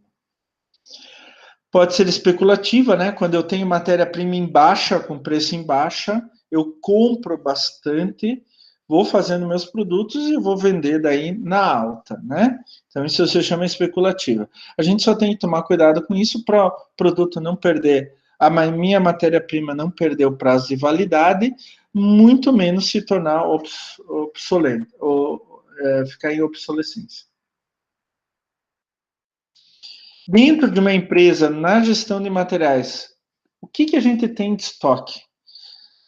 Pode ser especulativa, né? Quando eu tenho matéria-prima em baixa, com preço em baixa, eu compro bastante, vou fazendo meus produtos e vou vender daí na alta, né? Então, isso se chama especulativa. A gente só tem que tomar cuidado com isso para o produto não perder, a minha matéria-prima não perder o prazo de validade, muito menos se tornar obsoleto, ou ficar em obsolescência. Dentro de uma empresa, na gestão de materiais, o que a gente tem de estoque?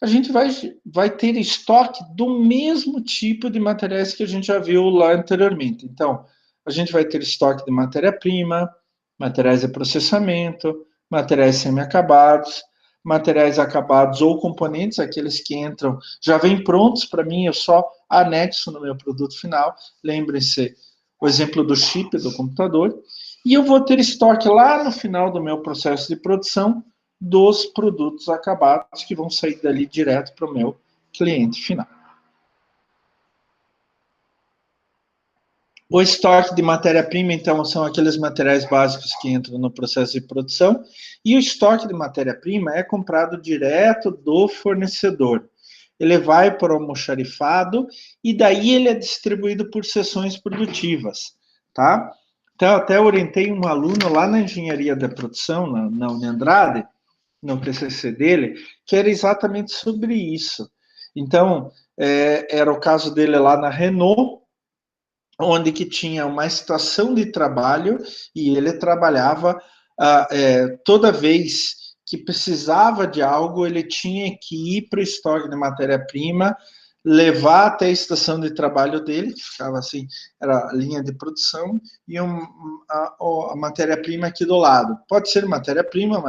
A gente vai ter estoque do mesmo tipo de materiais que a gente já viu lá anteriormente. Então, a gente vai ter estoque de matéria-prima, materiais de processamento, materiais semi-acabados, materiais acabados ou componentes, aqueles que entram, já vêm prontos para mim, eu só anexo no meu produto final. Lembrem-se, o exemplo do chip do computador. E eu vou ter estoque lá no final do meu processo de produção dos produtos acabados que vão sair dali direto para o meu cliente final. O estoque de matéria-prima, então, são aqueles materiais básicos que entram no processo de produção, e o estoque de matéria-prima é comprado direto do fornecedor. Ele vai para o almoxarifado e daí ele é distribuído por seções produtivas, tá? Então, até orientei um aluno lá na engenharia da produção, na Uniandrade, no TCC dele, que era exatamente sobre isso. Então, era o caso dele lá na Renault, onde que tinha uma estação de trabalho e ele trabalhava toda vez que precisava de algo, ele tinha que ir para o estoque de matéria-prima, levar até a estação de trabalho dele, que ficava assim, era a linha de produção, e a matéria-prima aqui do lado. Pode ser matéria-prima,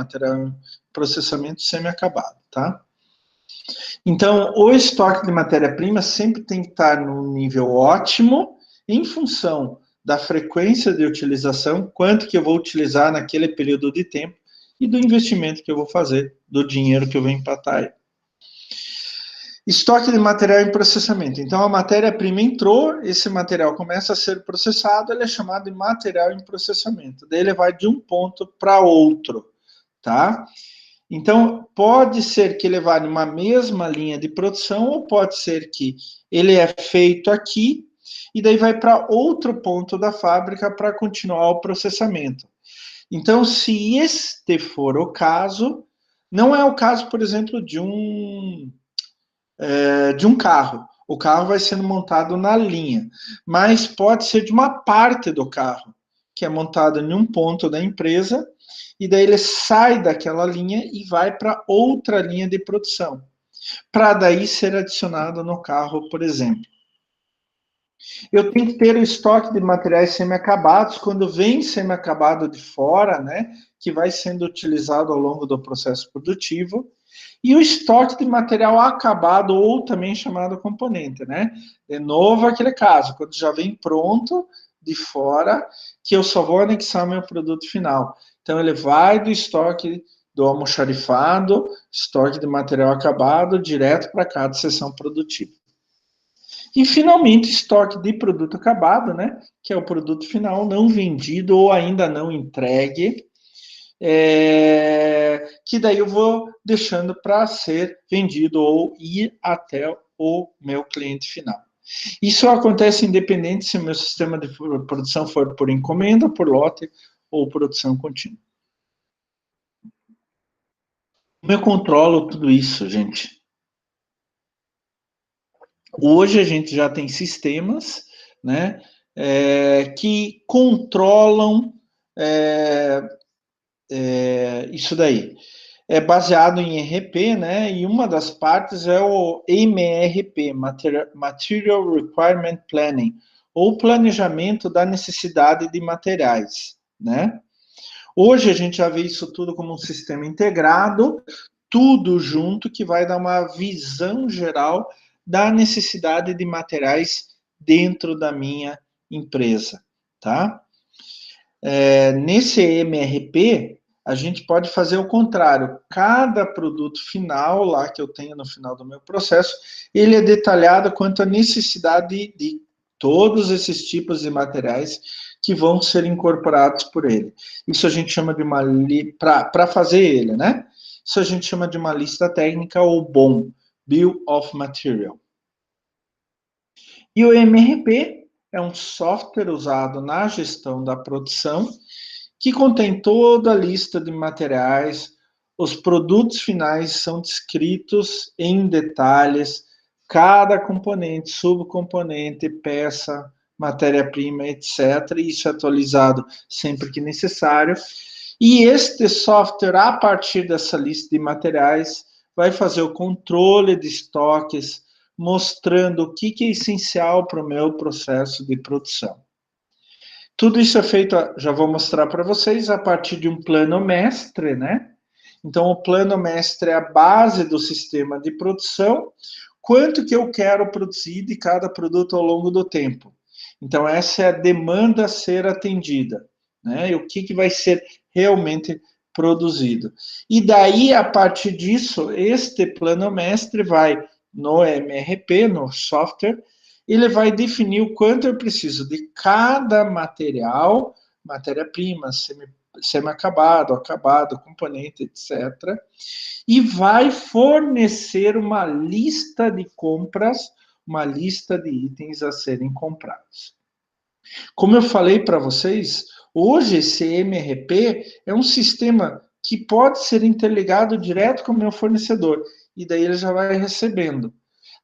processamento semi-acabado, tá? Então, o estoque de matéria-prima sempre tem que estar no nível ótimo, em função da frequência de utilização, quanto que eu vou utilizar naquele período de tempo, e do investimento que eu vou fazer, do dinheiro que eu vou empatar aí. Estoque de material em processamento. Então, a matéria-prima entrou, esse material começa a ser processado, ele é chamado de material em processamento. Daí ele vai de um ponto para outro, tá? Então, pode ser que ele vá numa mesma linha de produção, ou pode ser que ele é feito aqui, e daí vai para outro ponto da fábrica para continuar o processamento. Então, se este for o caso, não é o caso, por exemplo, de um carro. O carro vai sendo montado na linha, mas pode ser de uma parte do carro, que é montado em um ponto da empresa, e daí ele sai daquela linha e vai para outra linha de produção, para daí ser adicionado no carro, por exemplo. Eu tenho que ter o estoque de materiais semi-acabados, quando vem semi-acabado de fora, né, que vai sendo utilizado ao longo do processo produtivo, e o estoque de material acabado, ou também chamado componente, né? De novo, aquele caso, quando já vem pronto de fora, que eu só vou anexar meu produto final. Então, ele vai do estoque do almoxarifado, estoque de material acabado, direto para cada seção produtiva. E, finalmente, estoque de produto acabado, né? Que é o produto final não vendido ou ainda não entregue, que daí eu vou deixando para ser vendido ou ir até o meu cliente final. Isso acontece independente se o meu sistema de produção for por encomenda, por lote ou produção contínua. Como eu controlo tudo isso, gente? Hoje a gente já tem sistemas, né, que controlam isso daí. É baseado em ERP, né? E uma das partes é o MRP, Material Requirement Planning, ou planejamento da necessidade de materiais, né? Hoje a gente já vê isso tudo como um sistema integrado, tudo junto, que vai dar uma visão geral da necessidade de materiais dentro da minha empresa, tá? Nesse MRP, a gente pode fazer o contrário. Cada produto final lá que eu tenho no final do meu processo, ele é detalhado quanto à necessidade de todos esses tipos de materiais que vão ser incorporados por ele. Isso a gente chama de uma para fazer ele, né? Isso a gente chama de uma lista técnica ou BOM, Bill of Material. E o MRP é um software usado na gestão da produção que contém toda a lista de materiais, os produtos finais são descritos em detalhes, cada componente, subcomponente, peça, matéria-prima, etc. Isso é atualizado sempre que necessário. E este software, a partir dessa lista de materiais, vai fazer o controle de estoques, mostrando o que é essencial para o meu processo de produção. Tudo isso é feito, já vou mostrar para vocês, a partir de um plano mestre, né? Então, o plano mestre é a base do sistema de produção, quanto que eu quero produzir de cada produto ao longo do tempo. Então, essa é a demanda a ser atendida, né? E o que vai ser realmente produzido. E daí, a partir disso, este plano mestre vai no MRP, no software, ele vai definir o quanto eu preciso de cada material, matéria-prima, semi-acabado, acabado, componente, etc. E vai fornecer uma lista de compras, uma lista de itens a serem comprados. Como eu falei para vocês, hoje esse MRP é um sistema que pode ser interligado direto com o meu fornecedor, e daí ele já vai recebendo.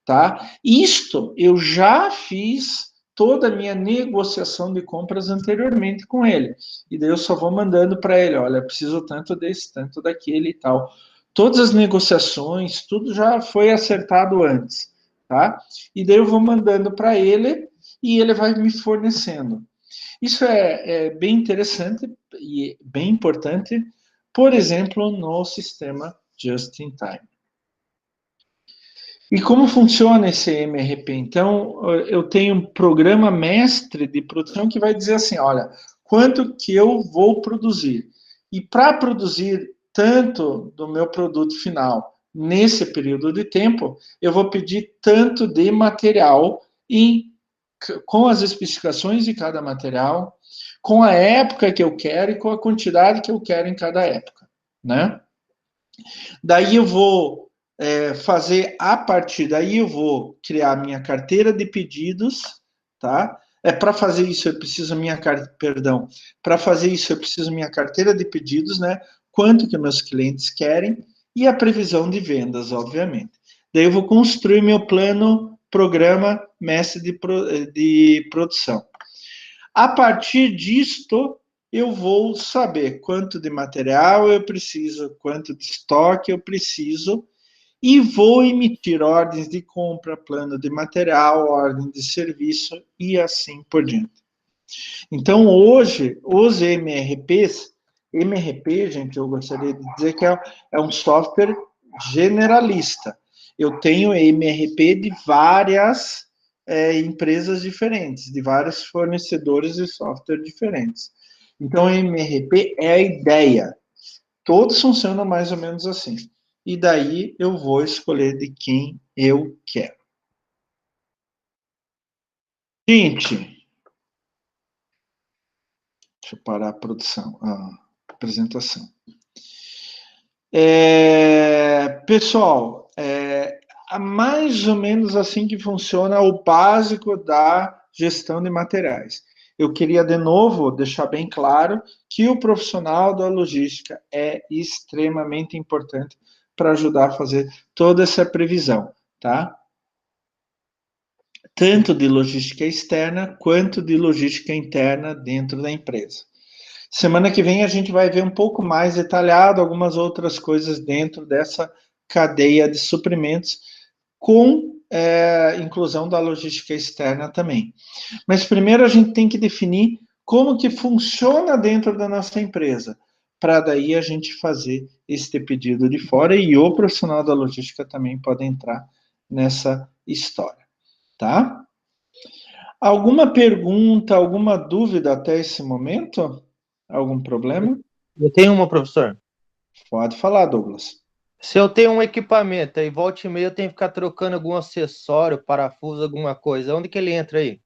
Tá? Isto eu já fiz toda a minha negociação de compras anteriormente com ele. E daí eu só vou mandando para ele, olha, preciso tanto desse, tanto daquele e tal. Todas as negociações, tudo já foi acertado antes, tá? E daí eu vou mandando para ele e ele vai me fornecendo. Isso é bem interessante e bem importante, por exemplo, no sistema Just in Time. E como funciona esse MRP? Então, eu tenho um programa mestre de produção que vai dizer assim, olha, quanto que eu vou produzir. E para produzir tanto do meu produto final nesse período de tempo, eu vou pedir tanto de material com as especificações de cada material, com a época que eu quero e com a quantidade que eu quero em cada época, né? Daí eu vou fazer, a partir daí eu vou criar minha carteira de pedidos, tá? Para fazer isso eu preciso perdão, para fazer isso eu preciso minha carteira de pedidos, né? Quanto que meus clientes querem e a previsão de vendas, obviamente. Daí eu vou construir meu plano, programa, mestre de produção. A partir disto, eu vou saber quanto de material eu preciso, quanto de estoque eu preciso, e vou emitir ordens de compra, plano de material, ordem de serviço e assim por diante. Então, hoje, os MRPs, MRP, gente, eu gostaria de dizer que é um software generalista. Eu tenho MRP de várias empresas diferentes, de vários fornecedores de software diferentes. Então, MRP é a ideia. Todos funcionam mais ou menos assim. E daí eu vou escolher de quem eu quero. Gente, deixa eu parar a produção, a apresentação. Pessoal, mais ou menos assim que funciona o básico da gestão de materiais. Eu queria, de novo, deixar bem claro que o profissional da logística é extremamente importante para ajudar a fazer toda essa previsão, tá? Tanto de logística externa quanto de logística interna dentro da empresa. Semana que vem a gente vai ver um pouco mais detalhado algumas outras coisas dentro dessa cadeia de suprimentos, com inclusão da logística externa também. Mas primeiro a gente tem que definir como que funciona dentro da nossa empresa, para daí a gente fazer este pedido de fora, e o profissional da logística também pode entrar nessa história, tá? Alguma pergunta, alguma dúvida até esse momento? Algum problema? Eu tenho uma, professor. Pode falar, Douglas. Se eu tenho um equipamento e volta e meia eu tenho que ficar trocando algum acessório, parafuso, alguma coisa, onde que ele entra aí?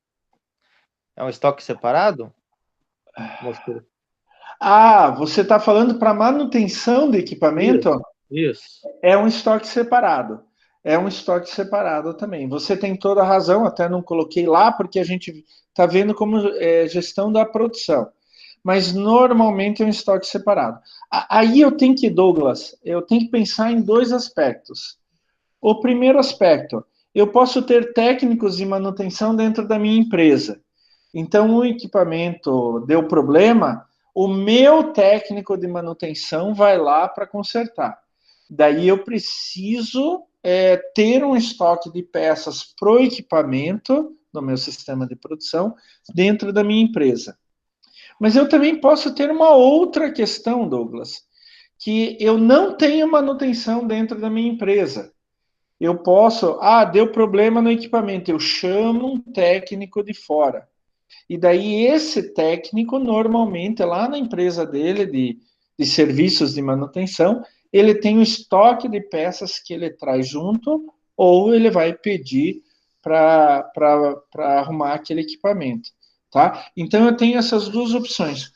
É um estoque separado? Mostrou. Você está falando para manutenção de equipamento? Isso. É um estoque separado. É um estoque separado também. Você tem toda a razão, até não coloquei lá, porque a gente está vendo como gestão da produção. Mas normalmente é um estoque separado. Aí eu tenho que, Douglas, eu tenho que pensar em dois aspectos. O primeiro aspecto, eu posso ter técnicos de manutenção dentro da minha empresa. Então, o equipamento deu problema, o meu técnico de manutenção vai lá para consertar. Daí eu preciso ter um estoque de peças para o equipamento do meu sistema de produção dentro da minha empresa. Mas eu também posso ter uma outra questão, Douglas, que eu não tenho manutenção dentro da minha empresa. Eu posso, deu problema no equipamento, eu chamo um técnico de fora. E daí esse técnico, normalmente, lá na empresa dele, de serviços de manutenção, ele tem um estoque de peças que ele traz junto, ou ele vai pedir para arrumar aquele equipamento, tá? Então, eu tenho essas duas opções.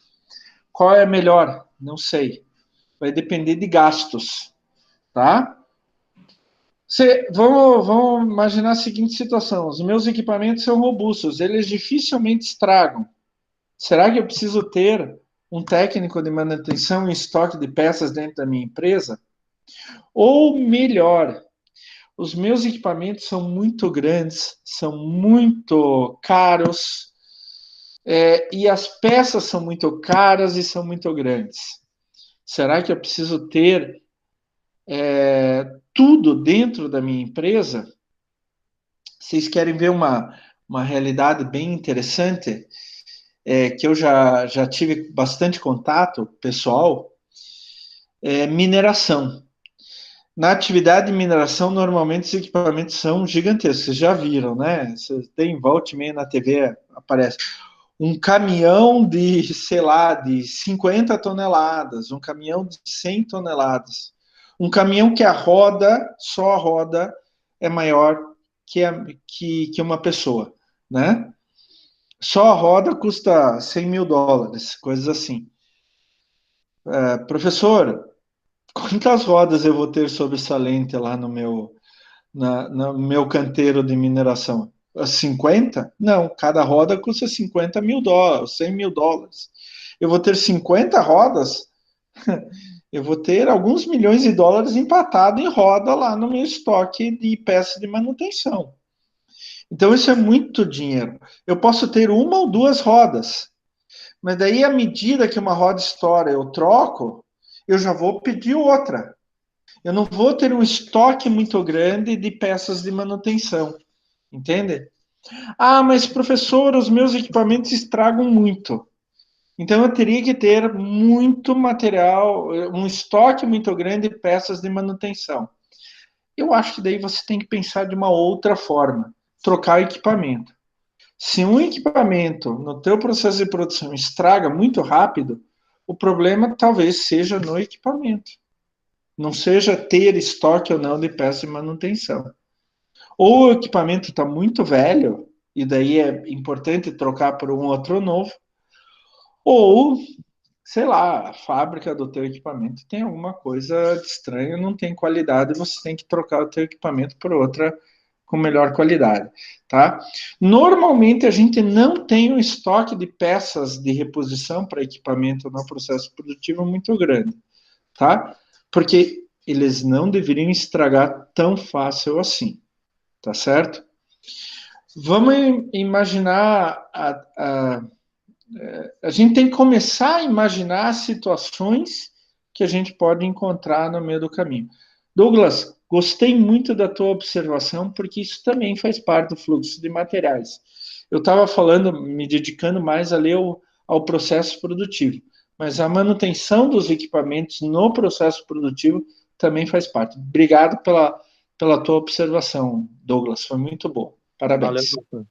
Qual é a melhor? Não sei. Vai depender de gastos, tá? Vamos imaginar a seguinte situação: os meus equipamentos são robustos, eles dificilmente estragam. Será que eu preciso ter um técnico de manutenção em estoque de peças dentro da minha empresa? Ou melhor, os meus equipamentos são muito grandes, são muito caros, e as peças são muito caras e são muito grandes. Será que eu preciso ter tudo dentro da minha empresa? Vocês querem ver uma realidade bem interessante, que eu já tive bastante contato pessoal? Mineração. Na atividade de mineração, normalmente os equipamentos são gigantescos. Vocês já viram, né? Você tem volta e meia na TV, aparece um caminhão de, sei lá, de 50 toneladas, um caminhão de 100 toneladas, um caminhão que a roda, só a roda, é maior que uma pessoa, né? Só a roda custa US$ 100.000, coisas assim. Professor, quantas rodas eu vou ter sobressalente lá no meu canteiro de mineração? 50? Não, cada roda custa US$ 50.000, US$ 100.000. Eu vou ter 50 rodas, eu vou ter alguns milhões de dólares empatado em roda lá no meu estoque de peças de manutenção. Então, isso é muito dinheiro. Eu posso ter uma ou duas rodas, mas daí, à medida que uma roda estoura, eu troco, eu já vou pedir outra. Eu não vou ter um estoque muito grande de peças de manutenção, entende? Ah, mas professor, os meus equipamentos estragam muito. Então eu teria que ter muito material, um estoque muito grande de peças de manutenção. Eu acho que daí você tem que pensar de uma outra forma, trocar o equipamento. Se um equipamento no teu processo de produção estraga muito rápido, o problema talvez seja no equipamento. Não seja ter estoque ou não de peça de manutenção. Ou o equipamento está muito velho, e daí é importante trocar por um outro novo, ou, sei lá, a fábrica do teu equipamento tem alguma coisa estranha, não tem qualidade, você tem que trocar o teu equipamento por outra com melhor qualidade, tá? Normalmente a gente não tem um estoque de peças de reposição para equipamento no processo produtivo muito grande, tá? Porque eles não deveriam estragar tão fácil assim, tá certo? Vamos imaginar a gente tem que começar a imaginar situações que a gente pode encontrar no meio do caminho. Douglas, gostei muito da tua observação, porque isso também faz parte do fluxo de materiais. Eu estava falando, me dedicando mais ali ao processo produtivo, mas a manutenção dos equipamentos no processo produtivo também faz parte. Obrigado pela tua observação, Douglas, foi muito bom. Valeu, Parabéns. doutor.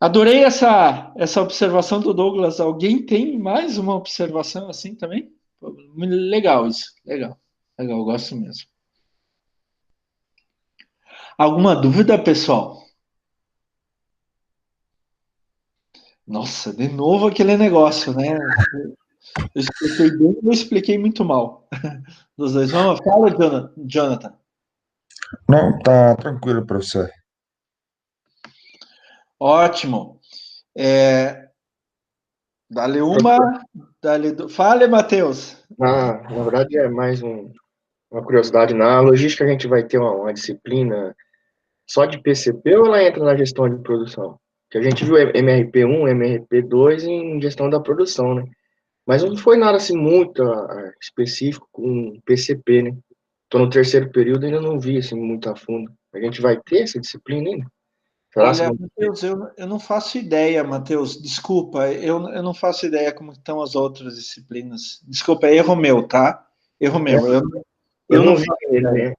Adorei essa observação do Douglas. Alguém tem mais uma observação assim também? Legal isso. Legal. Legal, gosto mesmo. Alguma dúvida, pessoal? Nossa, de novo aquele negócio, né? Eu expliquei bem, eu expliquei muito mal. Dos dois. Vamos, fala, Jonathan. Não, tá tranquilo, professor. Ótimo. Dá-lhe uma. Fale, Matheus. Na verdade, é mais uma curiosidade. Na logística, a gente vai ter uma disciplina só de PCP ou ela entra na gestão de produção? Que a gente viu MRP1, MRP2 em gestão da produção, né? Mas não foi nada assim muito específico com PCP, né? Tô no terceiro período e ainda não vi assim muito a fundo. A gente vai ter essa disciplina ainda? Será que Olha, vamos ter? Matheus, eu não faço ideia, Matheus. Desculpa, eu não faço ideia como estão as outras disciplinas. Desculpa, é erro meu, tá? Erro É, meu. eu Eu não não vi faço ele, ideia.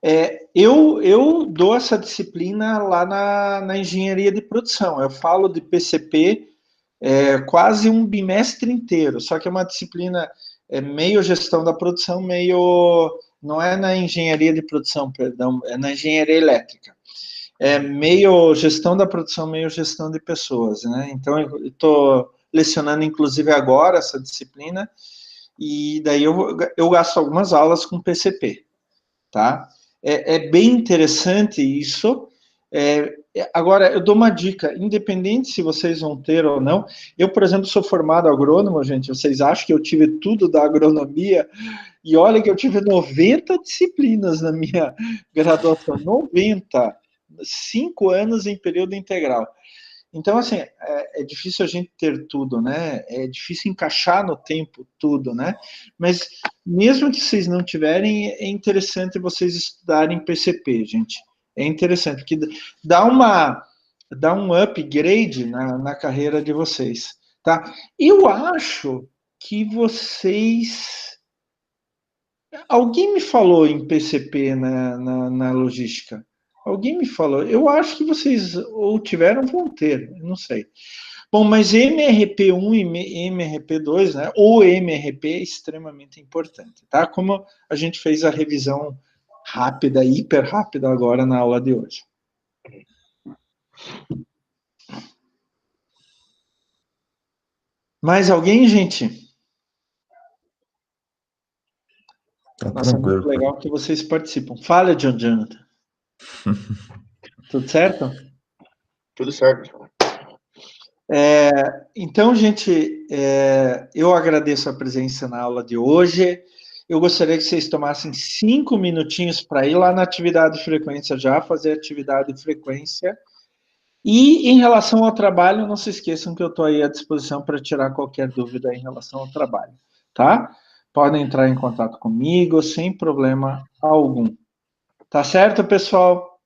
né? Eu dou essa disciplina lá na engenharia de produção. Eu falo de PCP quase um bimestre inteiro, só que é uma disciplina meio gestão da produção, meio. Não é na engenharia de produção, perdão, é na engenharia elétrica. É meio gestão da produção, meio gestão de pessoas, né? Então, eu estou lecionando, inclusive, agora essa disciplina, e daí eu gasto algumas aulas com PCP, tá? É bem interessante isso. Agora, eu dou uma dica, independente se vocês vão ter ou não, eu, por exemplo, sou formado agrônomo, gente, vocês acham que eu tive tudo da agronomia, e olha que eu tive 90 disciplinas na minha graduação, 90, 5 anos em período integral. Então, assim, é difícil a gente ter tudo, né? É difícil encaixar no tempo tudo, né? Mas mesmo que vocês não tiverem, é interessante vocês estudarem PCP, gente. É interessante, porque dá um upgrade na carreira de vocês, tá? Eu acho que vocês Alguém me falou em PCP na logística. Alguém me falou. Eu acho que vocês ou tiveram ou vão ter, não sei. Bom, mas MRP1 e MRP2, né? Ou MRP é extremamente importante, tá? Como a gente fez a revisão rápida, hiper rápida agora na aula de hoje. Mais alguém, gente? Tá Nossa, é muito tranquilo. legal que vocês participam. Fala, Jonathan. Tudo certo? Tudo certo. Então, gente, eu agradeço a presença na aula de hoje. Eu gostaria que vocês tomassem 5 minutinhos para ir lá na atividade de frequência já, fazer atividade de frequência. E em relação ao trabalho, não se esqueçam que eu estou aí à disposição para tirar qualquer dúvida em relação ao trabalho, tá? Podem entrar em contato comigo sem problema algum. Tá certo, pessoal?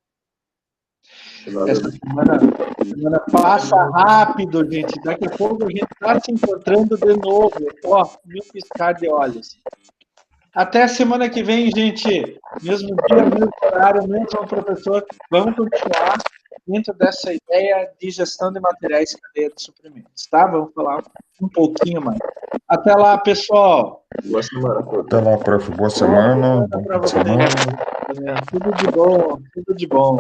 Essa semana passa rápido, gente. Daqui a pouco a gente está se encontrando de novo. Ó, meu piscar de olhos. Até a semana que vem, gente. Mesmo dia, mesmo horário, mesmo professor. Vamos continuar dentro dessa ideia de gestão de materiais e cadeia de suprimentos, tá? Vamos falar um pouquinho mais. Até lá, pessoal. Boa semana a todos. Até lá, prof. Boa semana. Bom fim de semana. Tudo de bom, tudo de bom.